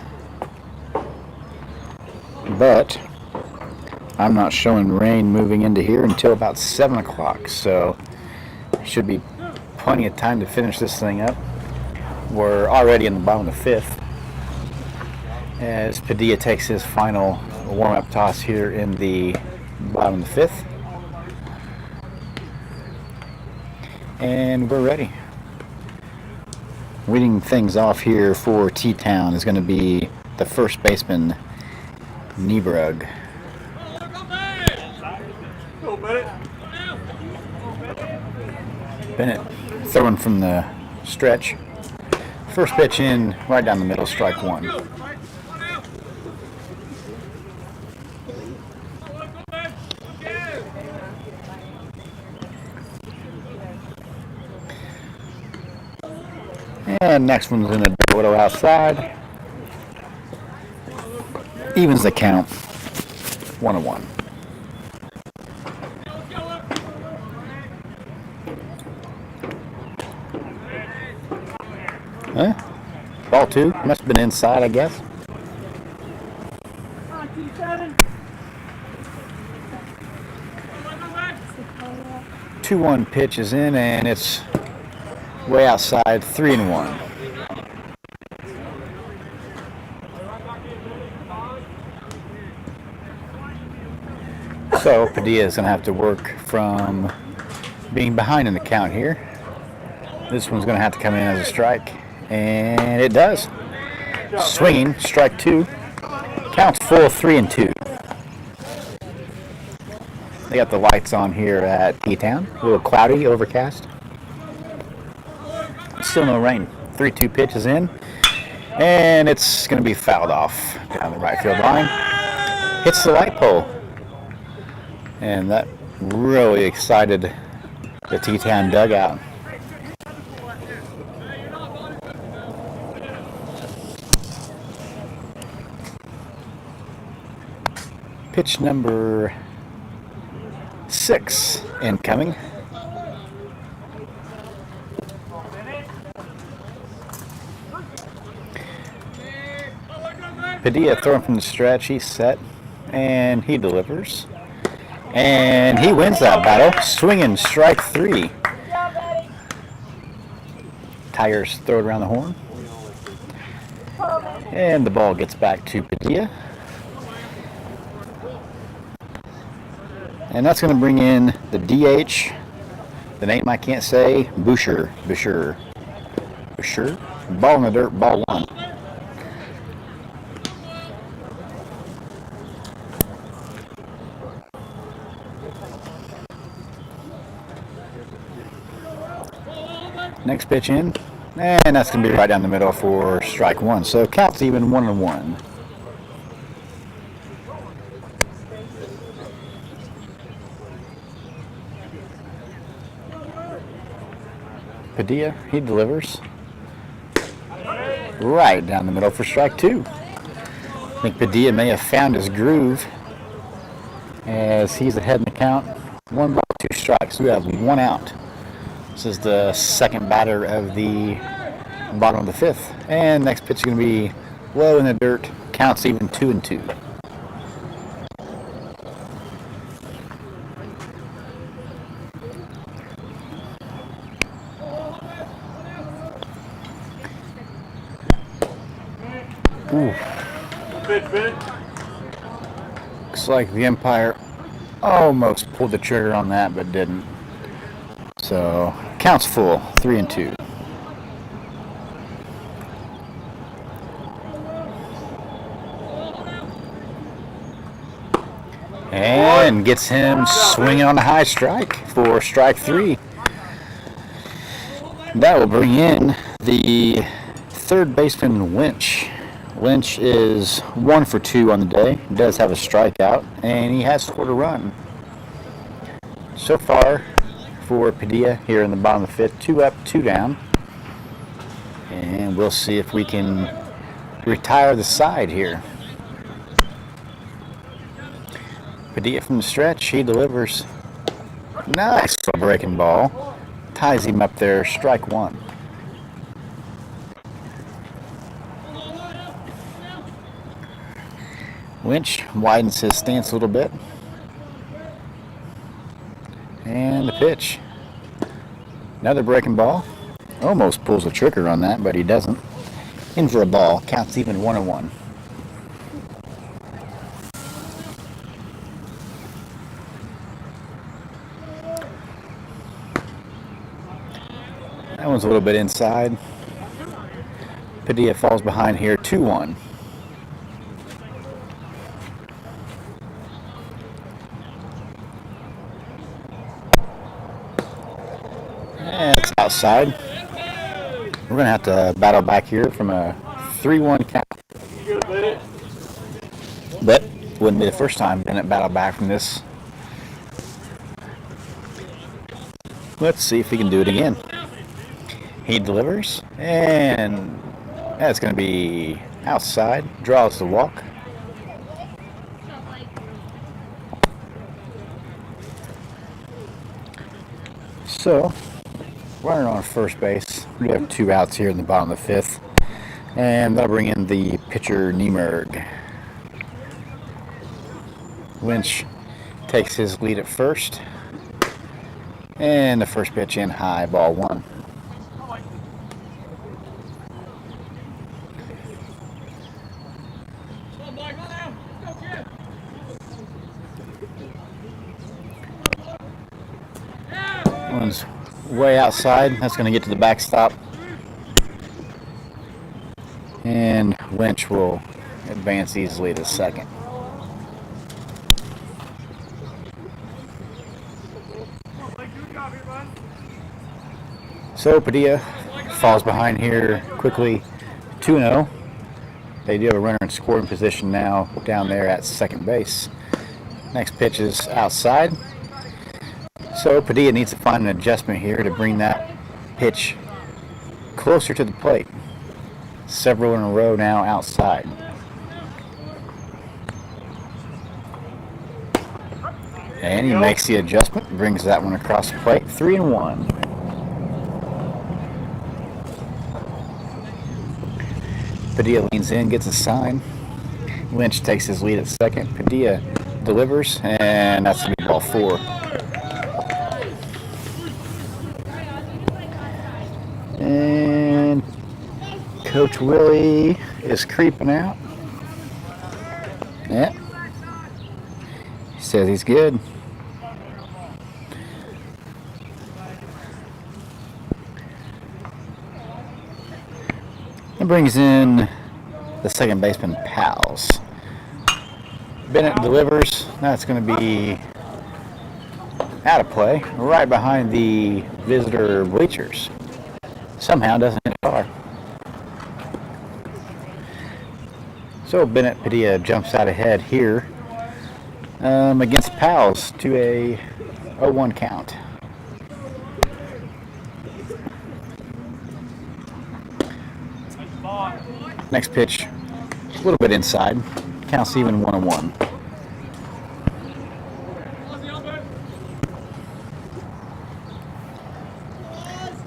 but I'm not showing rain moving into here until about 7 o'clock, so should be plenty of time to finish this thing up. We're already in the bottom of the 5th as Padilla takes his final warm-up toss here in the bottom of the 5th. And we're ready. Leading things off here for T-Town is going to be the first baseman, Niebrug. Bennett throwing from the stretch. First pitch in, right down the middle, strike 1. And next one's in a little outside. Evens the count. 1-1. Huh? Ball 2. Must have been inside, I guess. 2-1 pitch is in, and it's way outside. 3-1. So Padilla is going to have to work from being behind in the count here. This one's going to have to come in as a strike, and it does. Swinging, strike 2. Counts full, 3-2. They got the lights on here at T-Town. A little cloudy, overcast. Still no rain. 3-2 pitch is in, and it's going to be fouled off down the right field line. Hits the light pole. And that really excited the T-Town dugout. Pitch number 6 incoming. Padilla throwing from the stretch. He's set, and he delivers. And he wins that battle. Swinging strike 3. Good job, buddy. Tigers throw it around the horn. Perfect. And the ball gets back to Padilla. And that's going to bring in the DH. The name I can't say. Boucher. Ball in the dirt, ball 1. Next pitch in, and that's going to be right down the middle for strike 1. So count's even 1-1. Padilla, he delivers right down the middle for strike 2. I think Padilla may have found his groove as he's ahead in the count. 1 ball, 2 strikes. We have 1 out. This is the second batter of the bottom of the 5th. And next pitch is going to be low in the dirt. Counts even 2-2. Ooh. Looks like the umpire almost pulled the trigger on that, but didn't. So counts full, 3-2. And gets him swinging on a high strike for strike 3. That will bring in the third baseman, Lynch. Lynch is 1 for 2 on the day. He does have a strikeout, and he has scored a run. So far for Padilla here in the bottom of the 5th, 2 up, 2 down. And we'll see if we can retire the side here. Padilla from the stretch, he delivers. Nice breaking ball. Ties him up there, strike 1. Lynch widens his stance a little bit. And the pitch. Another breaking ball. Almost pulls the trigger on that, but he doesn't. In for a ball. Counts even 1-1. That one's a little bit inside. Padilla falls behind here, 2-1. And it's outside. We're going to have to battle back here from a 3-1 count. But wouldn't be the first time Bennett battled back from this. Let's see if he can do it again. He delivers, and that's going to be outside. Draws the walk. So, runner on first base. We have 2 outs here in the bottom of the 5th. And that'll bring in the pitcher, Niemerg. Lynch takes his lead at first. And the first pitch in high, ball 1. One's way outside. That's going to get to the backstop. And Lynch will advance easily to second. So Padilla falls behind here quickly, 2-0. They do have a runner in scoring position now down there at second base. Next pitch is outside. So Padilla needs to find an adjustment here to bring that pitch closer to the plate. Several in a row now outside. And he makes the adjustment, brings that one across the plate. 3-1. Padilla leans in, gets a sign. Lynch takes his lead at second. Padilla delivers, and that's going to be ball 4. And Coach Willie is creeping out. Yeah. He says he's good. And brings in the second baseman, Pals. Bennett delivers. That's going to be out of play, right behind the visitor bleachers. Somehow doesn't hit far. So Bennett Padilla jumps out ahead here against Pals to a 0-1 count. Next pitch, a little bit inside. Counts even 1-1.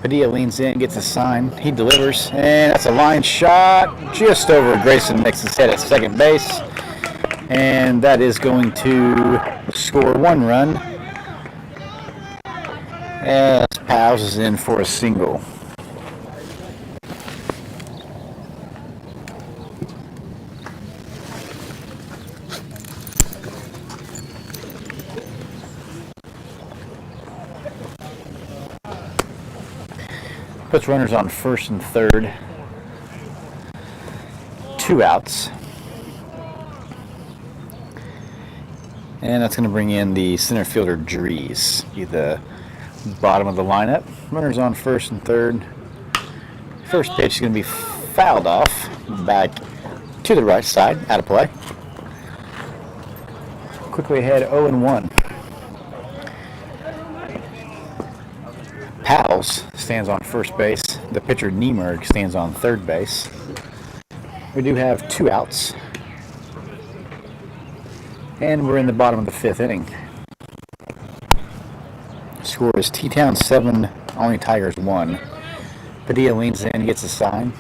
Padilla leans in, gets a sign. He delivers, and that's a line shot just over Grayson Nix's head at second base. And that is going to score 1 run as Pals is in for a single. Puts runners on first and third. 2 outs. And that's going to bring in the center fielder, Dries. Be the bottom of the lineup. Runners on first and third. First pitch is going to be fouled off. Back to the right side. Out of play. Quickly ahead, 0-1. Pals stands on first base. The pitcher, Niemerg, stands on third base. We do have 2 outs. And we're in the bottom of the 5th inning. Score is T-Town 7, Olney Tigers 1. Padilla leans in, gets a sign.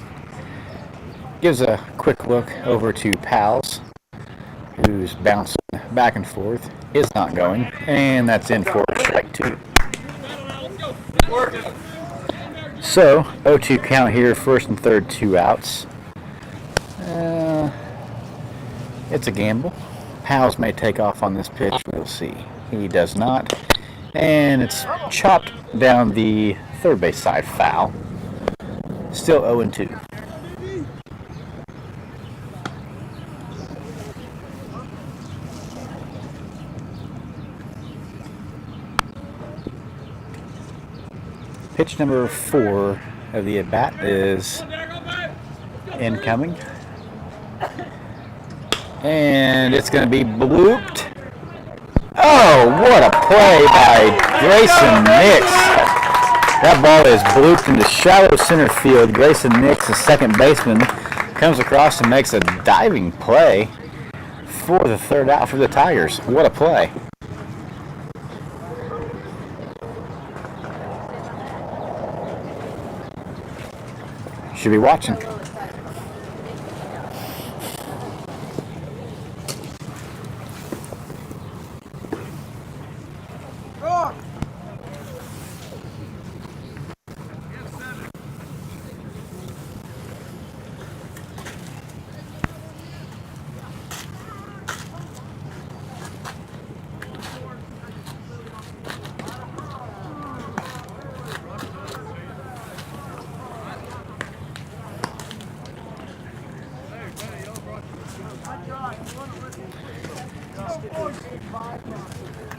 Gives a quick look over to Pals, who's bouncing back and forth. Is not going. And that's in for strike 2. So, 0-2 count here, first and third, 2 outs. It's a gamble. Pals may take off on this pitch, we'll see. He does not. And it's chopped down the third base side, foul. Still 0-2. Pitch number 4 of the at-bat is incoming. And it's going to be blooped. Oh, what a play by Grayson Nix. That ball is blooped into shallow center field. Grayson Nix, the second baseman, comes across and makes a diving play for the third out for the Tigers. What a play. Should be watching.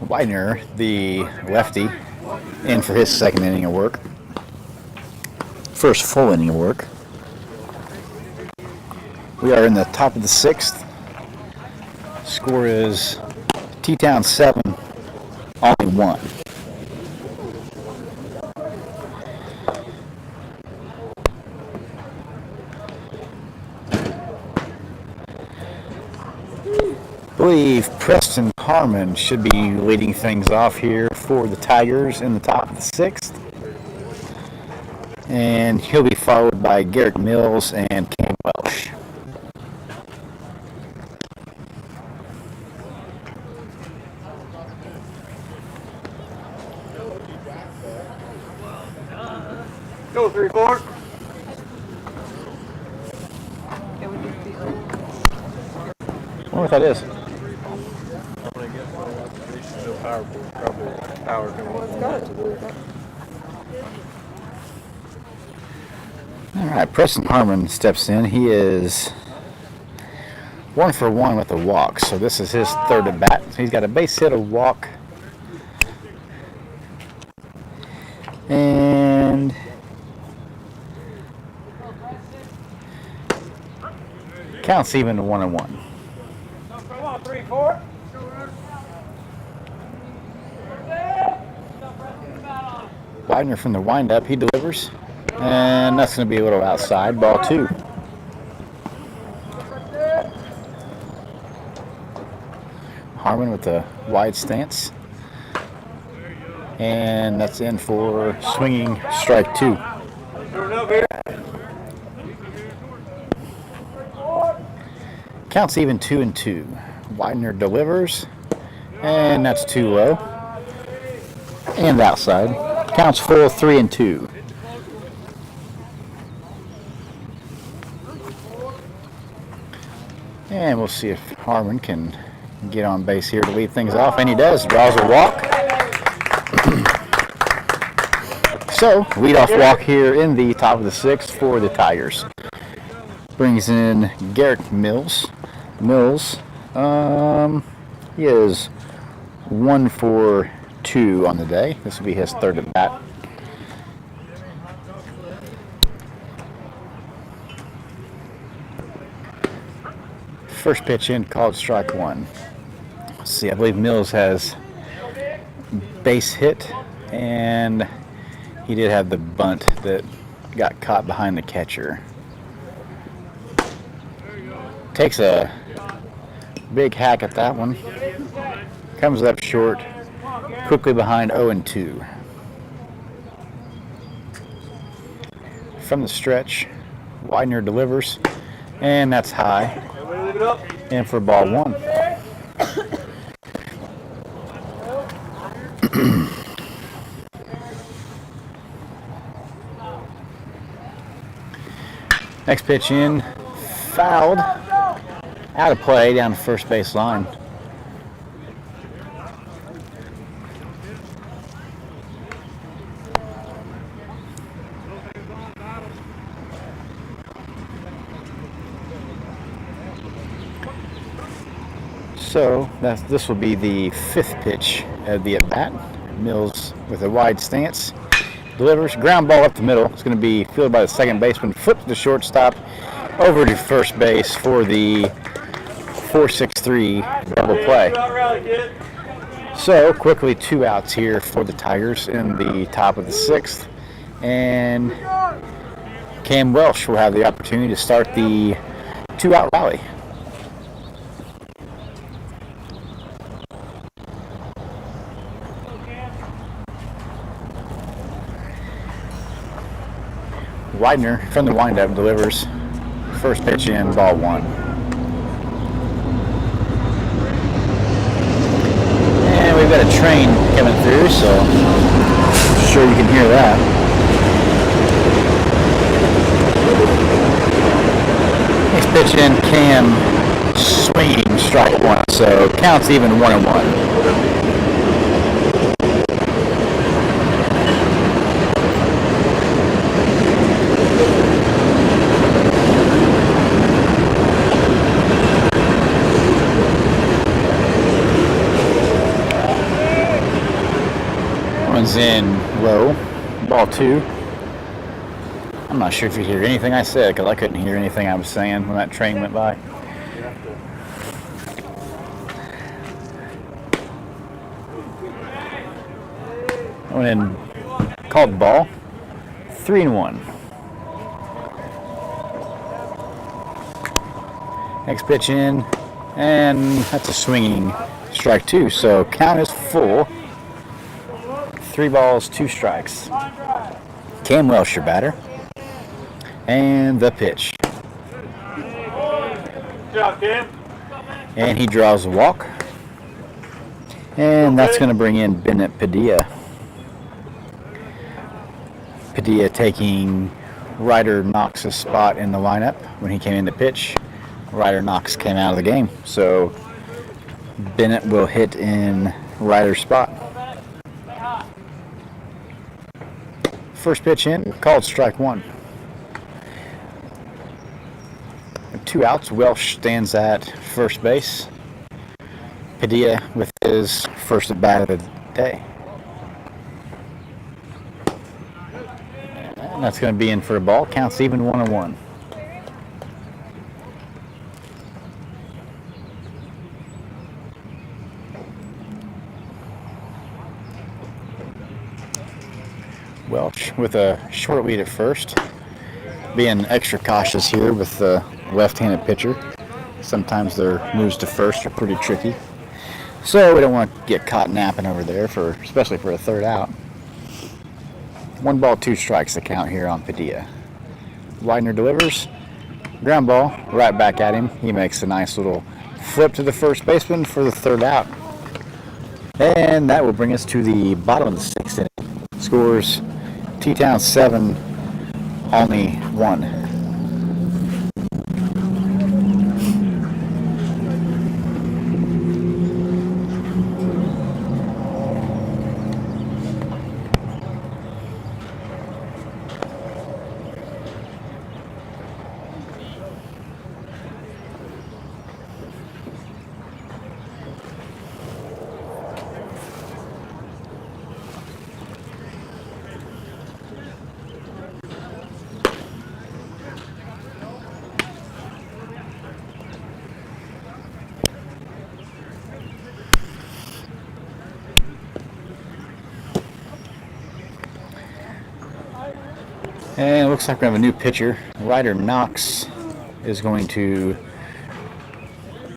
Widener, the lefty, in for his second inning of work. First full inning of work. We are in the top of the 6th. Score is T-Town 7, Olney 1. I believe Preston Harmon should be leading things off here for the Tigers in the top of the 6th. And he'll be followed by Garrett Mills and Cam Welsh. Go 3-4. I wonder what that is. I'm gonna get there's no power board, probably power coming on today. All right, Preston Harmon steps in. He is 1 for 1 with a walk, so this is his 3rd at bat. He's got a base hit, a walk, and counts even to 1-1. Come on, 3-4. Widener from the windup, he delivers, and that's going to be a little outside. Ball 2. Harmon with the wide stance, and that's in for swinging strike 2. Counts even 2-2. Widener delivers, and that's too low. And outside. Counts full 3-2. And we'll see if Harmon can get on base here to lead things off, and he does. Draws a walk. So, leadoff walk here in the top of the 6th for the Tigers. Brings in Garrett Mills. He is 1 for 2 on the day. This will be his 3rd at bat. First pitch in, called strike 1. Let's see, I believe Mills has base hit, and he did have the bunt that got caught behind the catcher. Takes a big hack at that one. Comes up short, quickly behind 0-2. From the stretch, Widener delivers, and that's high. And for ball 1. Next pitch in, fouled, out of play down the first base line. So this will be the 5th pitch of the at-bat. Mills with a wide stance. Delivers, ground ball up the middle. It's going to be fielded by the second baseman. Flips to shortstop, over to first base for the 4-6-3 double play. So quickly 2 outs here for the Tigers in the top of the 6th. And Cam Welsh will have the opportunity to start the 2-out rally. Widener from the windup delivers. First pitch in, ball 1. And we've got a train coming through, so I'm sure you can hear that. Next pitch in, Cam swinging strike 1, so counts even 1-1. In low, ball 2. I'm not sure if you hear anything I said, because I couldn't hear anything I was saying when that train went by. Went in, called ball. 3-1. Next pitch in, and that's a swinging strike 2. So count is full. 3 balls, 2 strikes. Cam Welsh, your batter. And the pitch. Good job, Cam. And he draws a walk. And that's going to bring in Bennett Padilla. Padilla taking Ryder Knox's spot in the lineup when he came in to pitch. Ryder Knox came out of the game. So Bennett will hit in Ryder's spot. First pitch in, called strike 1. 2 outs. Welsh stands at first base. Padilla with his first at bat of the day. And that's going to be in for a ball. Counts even 1-1. Welch with a short lead at first. Being extra cautious here with the left-handed pitcher. Sometimes their moves to first are pretty tricky. So we don't want to get caught napping over there, especially for a third out. 1 ball, 2 strikes the count here on Padilla. Widener delivers. Ground ball right back at him. He makes a nice little flip to the first baseman for the third out. And that will bring us to the bottom of the 6th inning. Scores T-Town 7, Olney 1. And it looks like we have a new pitcher. Ryder Knox is going to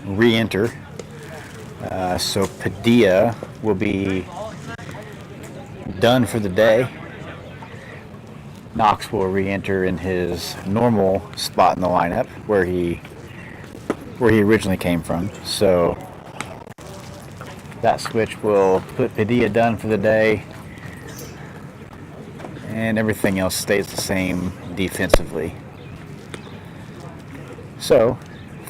re-enter. So Padilla will be done for the day. Knox will re-enter in his normal spot in the lineup where he originally came from. So that switch will put Padilla done for the day. And everything else stays the same defensively. So,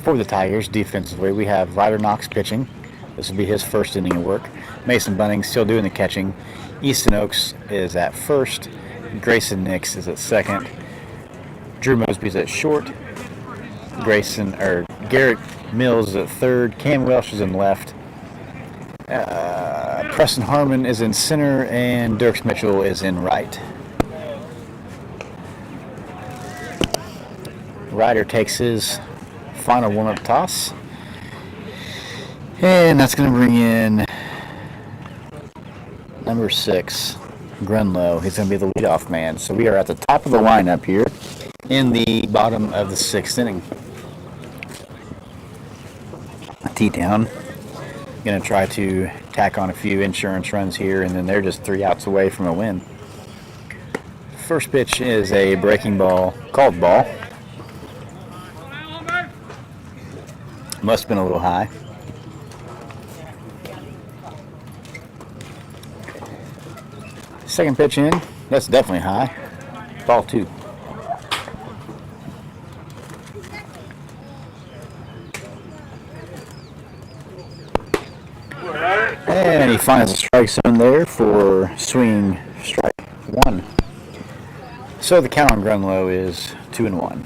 for the Tigers, defensively, we have Ryder Knox pitching. This will be his first inning of work. Mason Bunning still doing the catching. Easton Oaks is at first. Grayson Nix is at second. Drew Mosby's at short. Garrett Mills is at third. Cam Welsh is in left. Preston Harmon is in center, and Dirks Mitchell is in right. Ryder takes his final warm-up toss. And that's going to bring in number 6, Grunlow. He's going to be the leadoff man. So we are at the top of the lineup here in the bottom of the 6th inning. T-Town going to try to tack on a few insurance runs here, and then they're just 3 outs away from a win. First pitch is a breaking ball, called ball. Must have been a little high. Second pitch in, that's definitely high. Ball 2. And he finds a strike zone there for swinging strike 1. So the count on Grunlow is 2-1.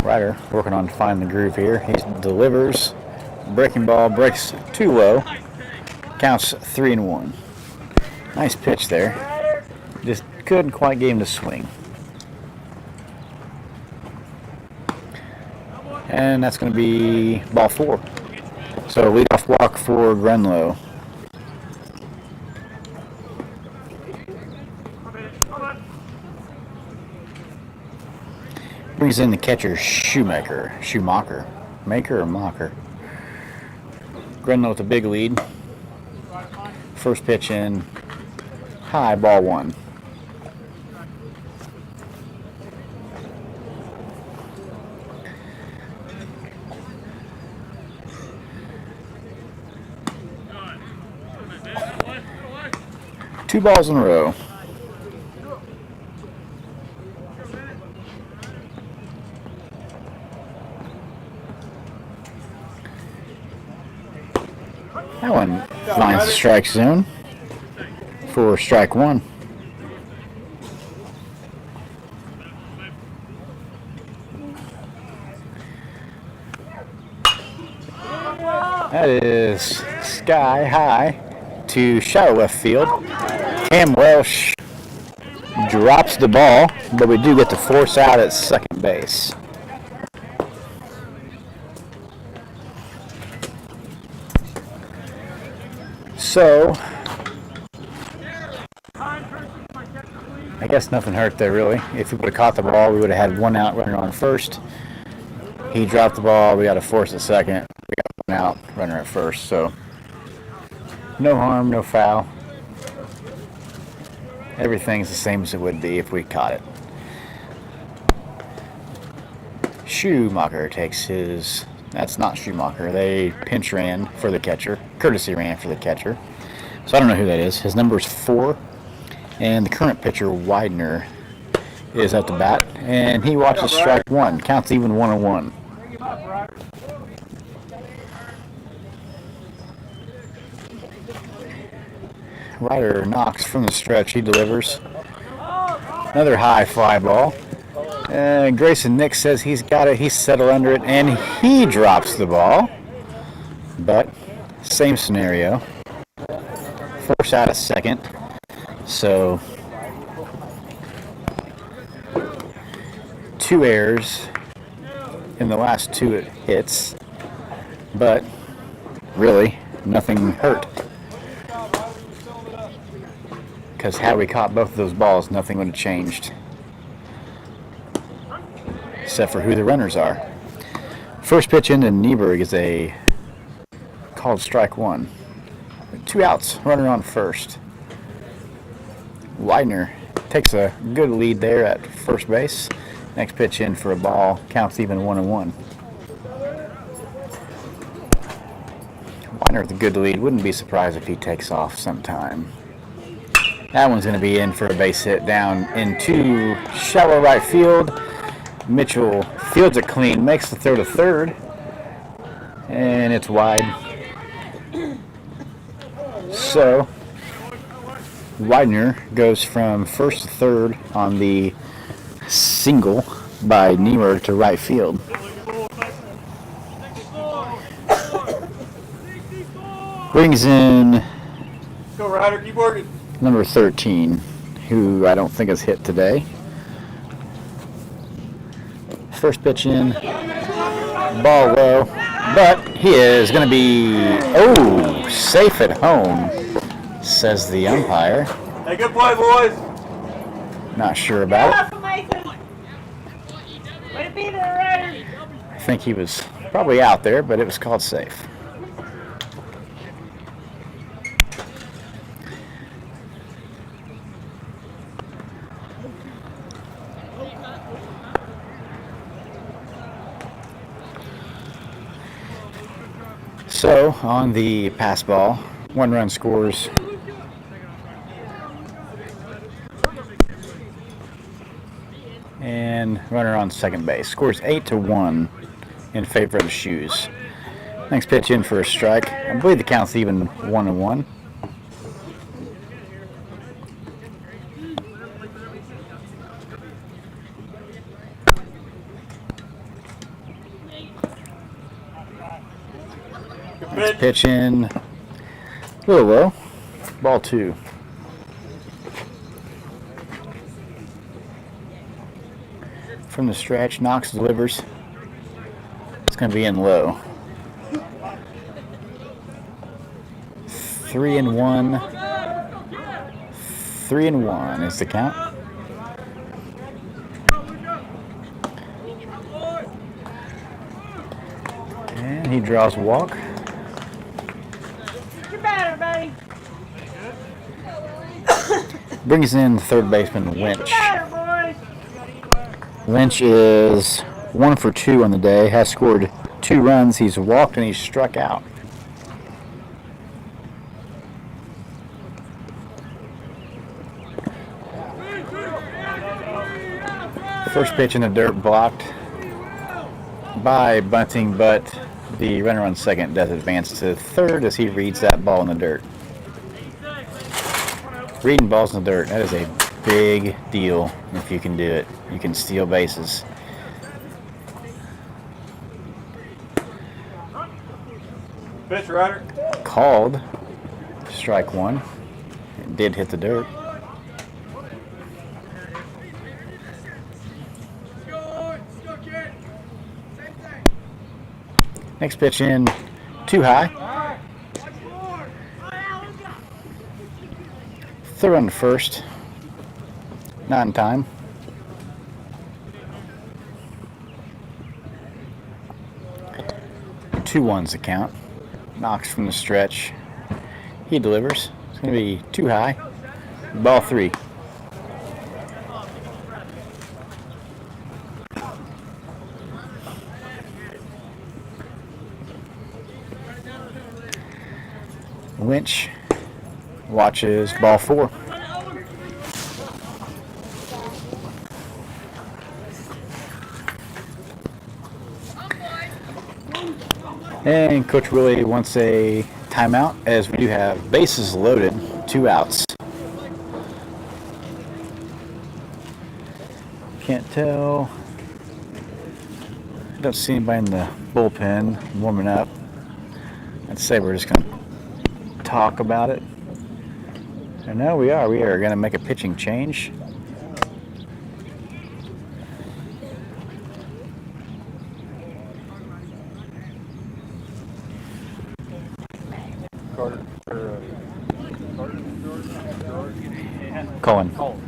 Ryder working on finding the groove here. He delivers. Breaking ball breaks too low. Counts 3-1. Nice pitch there. Just couldn't quite get him to swing. And that's going to be ball 4. So leadoff walk for Grunlow. Brings in the catcher, Schumacher. Maker or Mocker? Grenville with a big lead. First pitch in, high, ball one. Two balls in a row. That one finds the strike zone for strike one. That is sky high to shallow left field. Cam Welsh drops the ball, but we do get to force out at second base. So, I guess nothing hurt there really. If we would have caught the ball, we would have had one out runner on first. He dropped the ball, we got to force at second. We got one out runner at first. So, no harm, no foul. Everything's the same as it would be if we caught it. Schumacher takes his... That's not Schumacher. They pinch ran for the catcher. Courtesy ran for the catcher. So I don't know who that is. His number is 4. And the current pitcher, Widener, is at the bat. And he watches strike one. Counts even 1-1. Ryder knocks from the stretch. He delivers. Another high fly ball. Grayson Nick says he's got it. He's settled under it, and he drops the ball. But same scenario. Force out at second. So 2 errors in the last 2 hits, but really nothing hurt. Because had we caught both of those balls, nothing would have changed. Except for who the runners are. First pitch into Nieberg is a called strike one. 2 outs, runner on first. Widener takes a good lead there at first base. Next pitch in for a ball, counts even 1-1. Widener with a good lead. Wouldn't be surprised if he takes off sometime. That one's going to be in for a base hit down into shallow right field. Mitchell fields it clean, makes the throw to third, and it's wide. So Widener goes from first to third on the single by Niemer to right field. Brings in Go, Ryder, keep working. number 13, who I don't think has hit today. First pitch in, ball low, but he is going to be, safe at home, says the umpire. Hey, good play, boys. Not sure about it. Way to be there, Ryder. I think he was probably out there, but it was called safe. So, on the pass ball, 1 run scores. And runner on second base. Scores 8-1 in favor of the Shoes. Next pitch in for a strike. I believe the count's even 1-1. Next pitch in, a little low, ball 2. From the stretch, Knox delivers. It's going to be in low. 3-1. 3-1 is the count. And he draws a walk. Get better, buddy. Brings in third baseman Lynch. Better, boys. Lynch is 1 for 2 on the day, has scored 2 runs, he's walked and he's struck out. First pitch in the dirt blocked by Bunting, but the runner on second does advance to third as he reads that ball in the dirt. Reading balls in the dirt, that is a big deal if you can do it. You can steal bases. Pitch, Ryder. Called. Strike 1. It did hit the dirt. Next pitch in, too high. Throw on to first. Not in time. 2-1's the count. Knocks from the stretch. He delivers. It's going to be too high. Ball 3. Lynch watches ball 4. And Coach Willie wants a timeout as we do have bases loaded, 2 outs. Can't tell. Don't see anybody in the bullpen warming up. I'd say we're just going to talk about it. And no, we are. We are going to make a pitching change.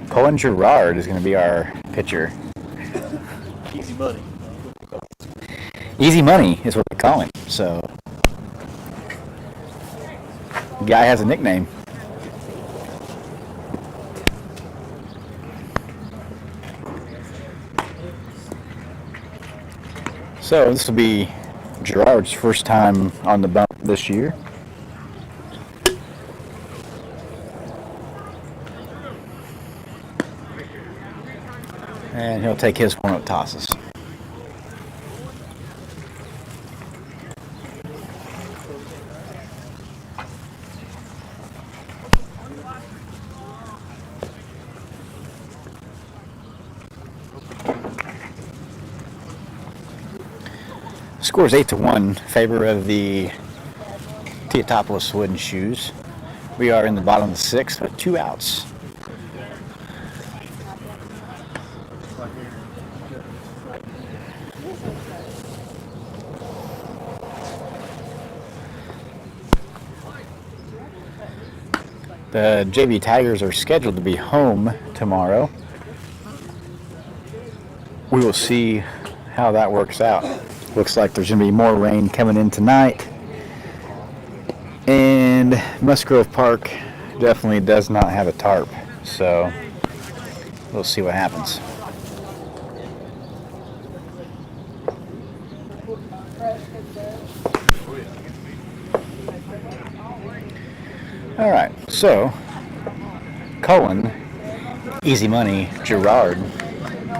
Colin Gerard is going to be our pitcher. Easy money. Easy money is what we call him. So, the guy has a nickname. So this will be Gerard's first time on the bump this year. And he'll take his warm-up tosses. Score's 8-1 in favor of the Teotopoulos Wooden Shoes. We are in the bottom of the 6th with 2 outs. The JV Tigers are scheduled to be home tomorrow. We will see how that works out. Looks like there's going to be more rain coming in tonight. And Musgrove Park definitely does not have a tarp. So we'll see what happens. All right, so Cullen, Easy Money, Gerard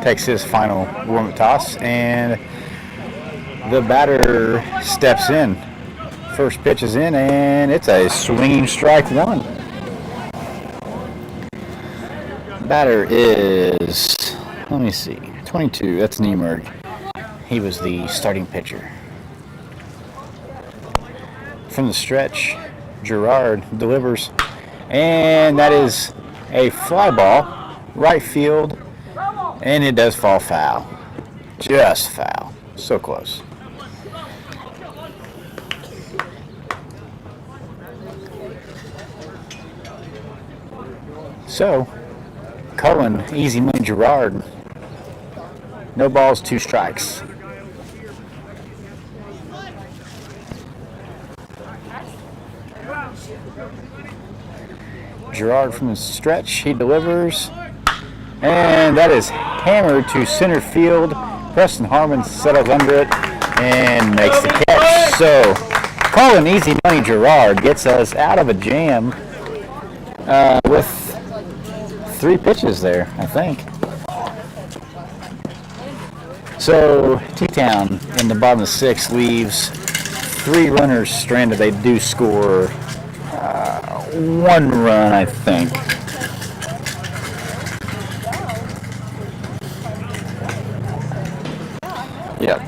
takes his final warm-up toss, and the batter steps in. First pitch is in, and it's a swinging strike 1. Batter is, let me see, 22. That's Niemerg. He was the starting pitcher. From the stretch, Gerard delivers, and that is a fly ball, right field, and it does fall foul. Just foul. So close. So, Cullen, Easy Money, Gerard, no balls, 2 strikes. Gerard from the stretch, he delivers. And that is hammered to center field. Preston Harmon settles under it and makes the catch. So, calling easy money Gerard gets us out of a jam with 3 pitches there, I think. So, T-Town in the bottom of the 6th leaves 3 runners stranded. They do score 1 run, I think. Yep.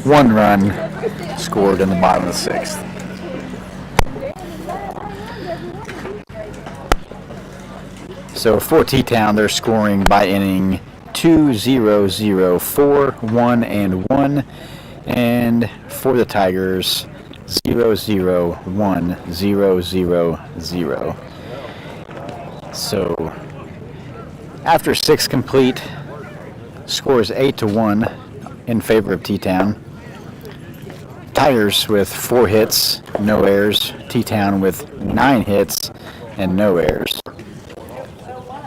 1 run scored in the bottom of the 6th. So for T-Town, they're scoring by inning 2, 0, 0, 4, 1, and 1. And for the Tigers, 0, 0, 1, 0, 0, 0. So after 6 complete, scores 8-1 in favor of T-Town. Tigers with 4 hits, no errors. T-Town with 9 hits and no errors.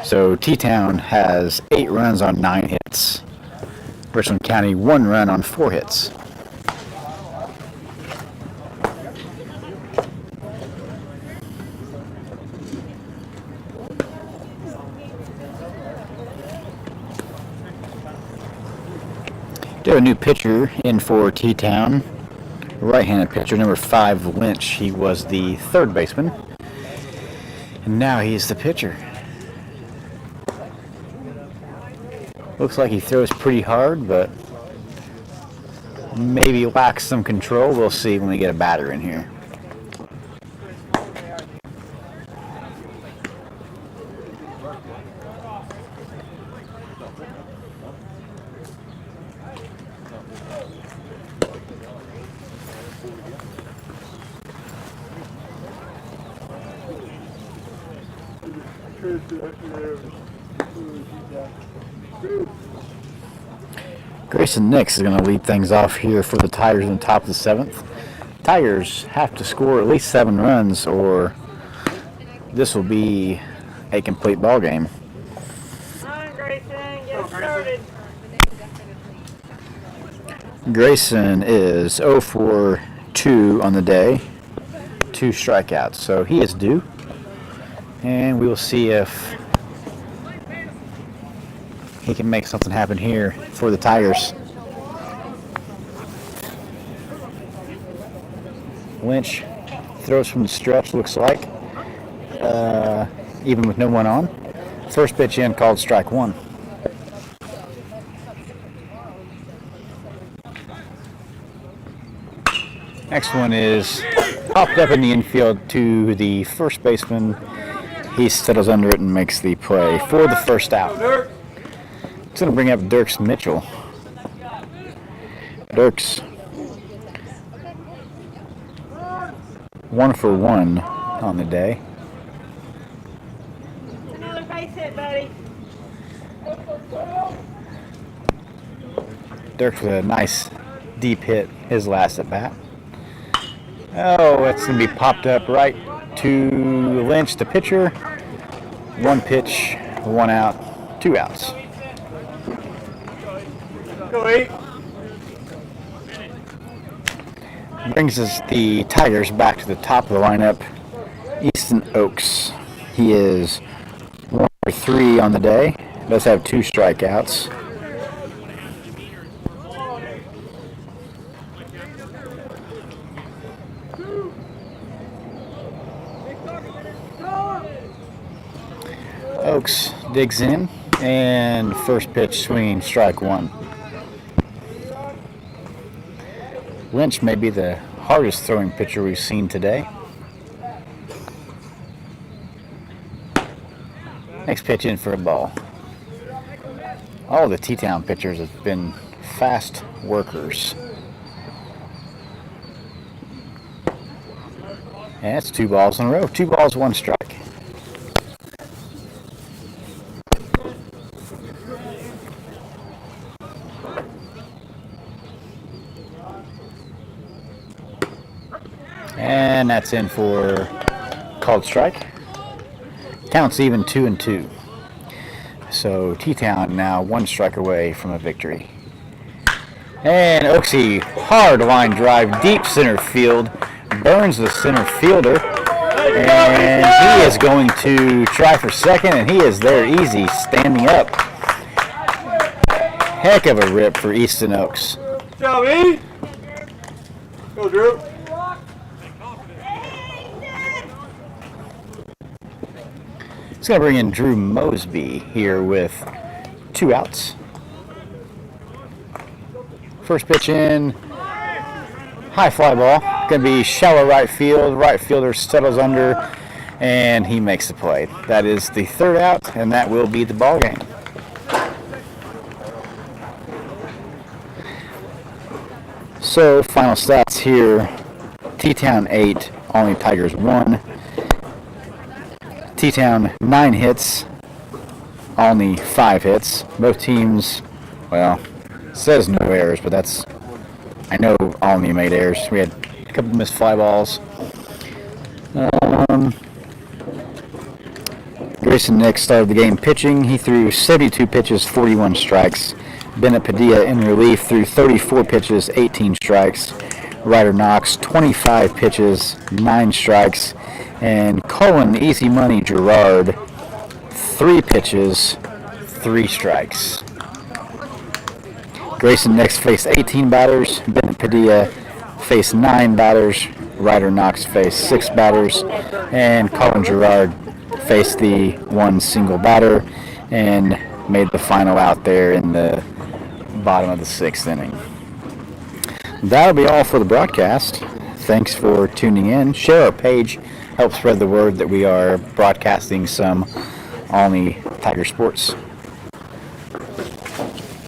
So T-Town has 8 runs on 9 hits. Richland County 1 run on 4 hits. Do have a new pitcher in for T-Town. Right-handed pitcher, number 5, Lynch. He was the 3rd baseman. And now he's the pitcher. Looks like he throws pretty hard, but maybe lacks some control. We'll see when we get a batter in here. Grayson Nix is going to lead things off here for the Tigers in the top of the 7th. Tigers have to score at least 7 runs or this will be a complete ball game. Come on, Grayson, get started. Grayson is 0 for 2 on the day, 2 strikeouts, so he is due. And we will see if he can make something happen here for the Tigers. Lynch throws from the stretch, looks like, even with no one on. First pitch in, called strike 1. Next one is popped up in the infield to the first baseman. He settles under it and makes the play for the first out. It's going to bring up Dirks Mitchell. Dirks 1 for 1 on the day. Another base hit, buddy. Dirks with a nice deep hit his last at bat. Oh, it's going to be popped up right to Lynch, the pitcher. 1 pitch, 1 out, 2 outs. Go 8. Brings us the Tigers back to the top of the lineup. Easton Oaks. He is 1 for 3 on the day. Does have 2 strikeouts. Oaks digs in, and first pitch swinging, strike 1. Lynch may be the hardest throwing pitcher we've seen today. Next pitch in for a ball. All the T-Town pitchers have been fast workers. And that's 2 balls in a row. 2 balls, 1 strike. And that's in for called strike. Counts even 2-2. So T-Town now 1 strike away from a victory. And Oaksy, hard line drive, deep center field, burns the center fielder, and he is going to try for second, and he is there easy, standing up. Heck of a rip for Easton Oaks. Good job, E. Go, Drew. He's going to bring in Drew Mosby here with 2 outs. First pitch in, high fly ball. Going to be shallow right field. Right fielder settles under, and he makes the play. That is the 3rd out, and that will be the ball game. So final stats here: T-Town 8, Olney Tigers 1. T-Town 9 hits, Olney 5 hits. Both teams, well, it says no errors, but that's, I know Olney made errors. We had a couple missed fly balls. Grayson Nix started the game pitching. He threw 72 pitches, 41 strikes. Bennett Padilla in relief threw 34 pitches, 18 strikes. Ryder Knox 25 pitches, 9 strikes. And Colin Easy Money Gerard 3 pitches, 3 strikes. Grayson Nix faced 18 batters. Bennett Padilla faced 9 batters. Ryder Knox faced 6 batters. And Colin Gerard faced the 1 single batter and made the final out there in the bottom of the 6th inning. That'll be all for the broadcast. Thanks for tuning in. Share our page. Help spread the word that we are broadcasting some Olney Tiger sports.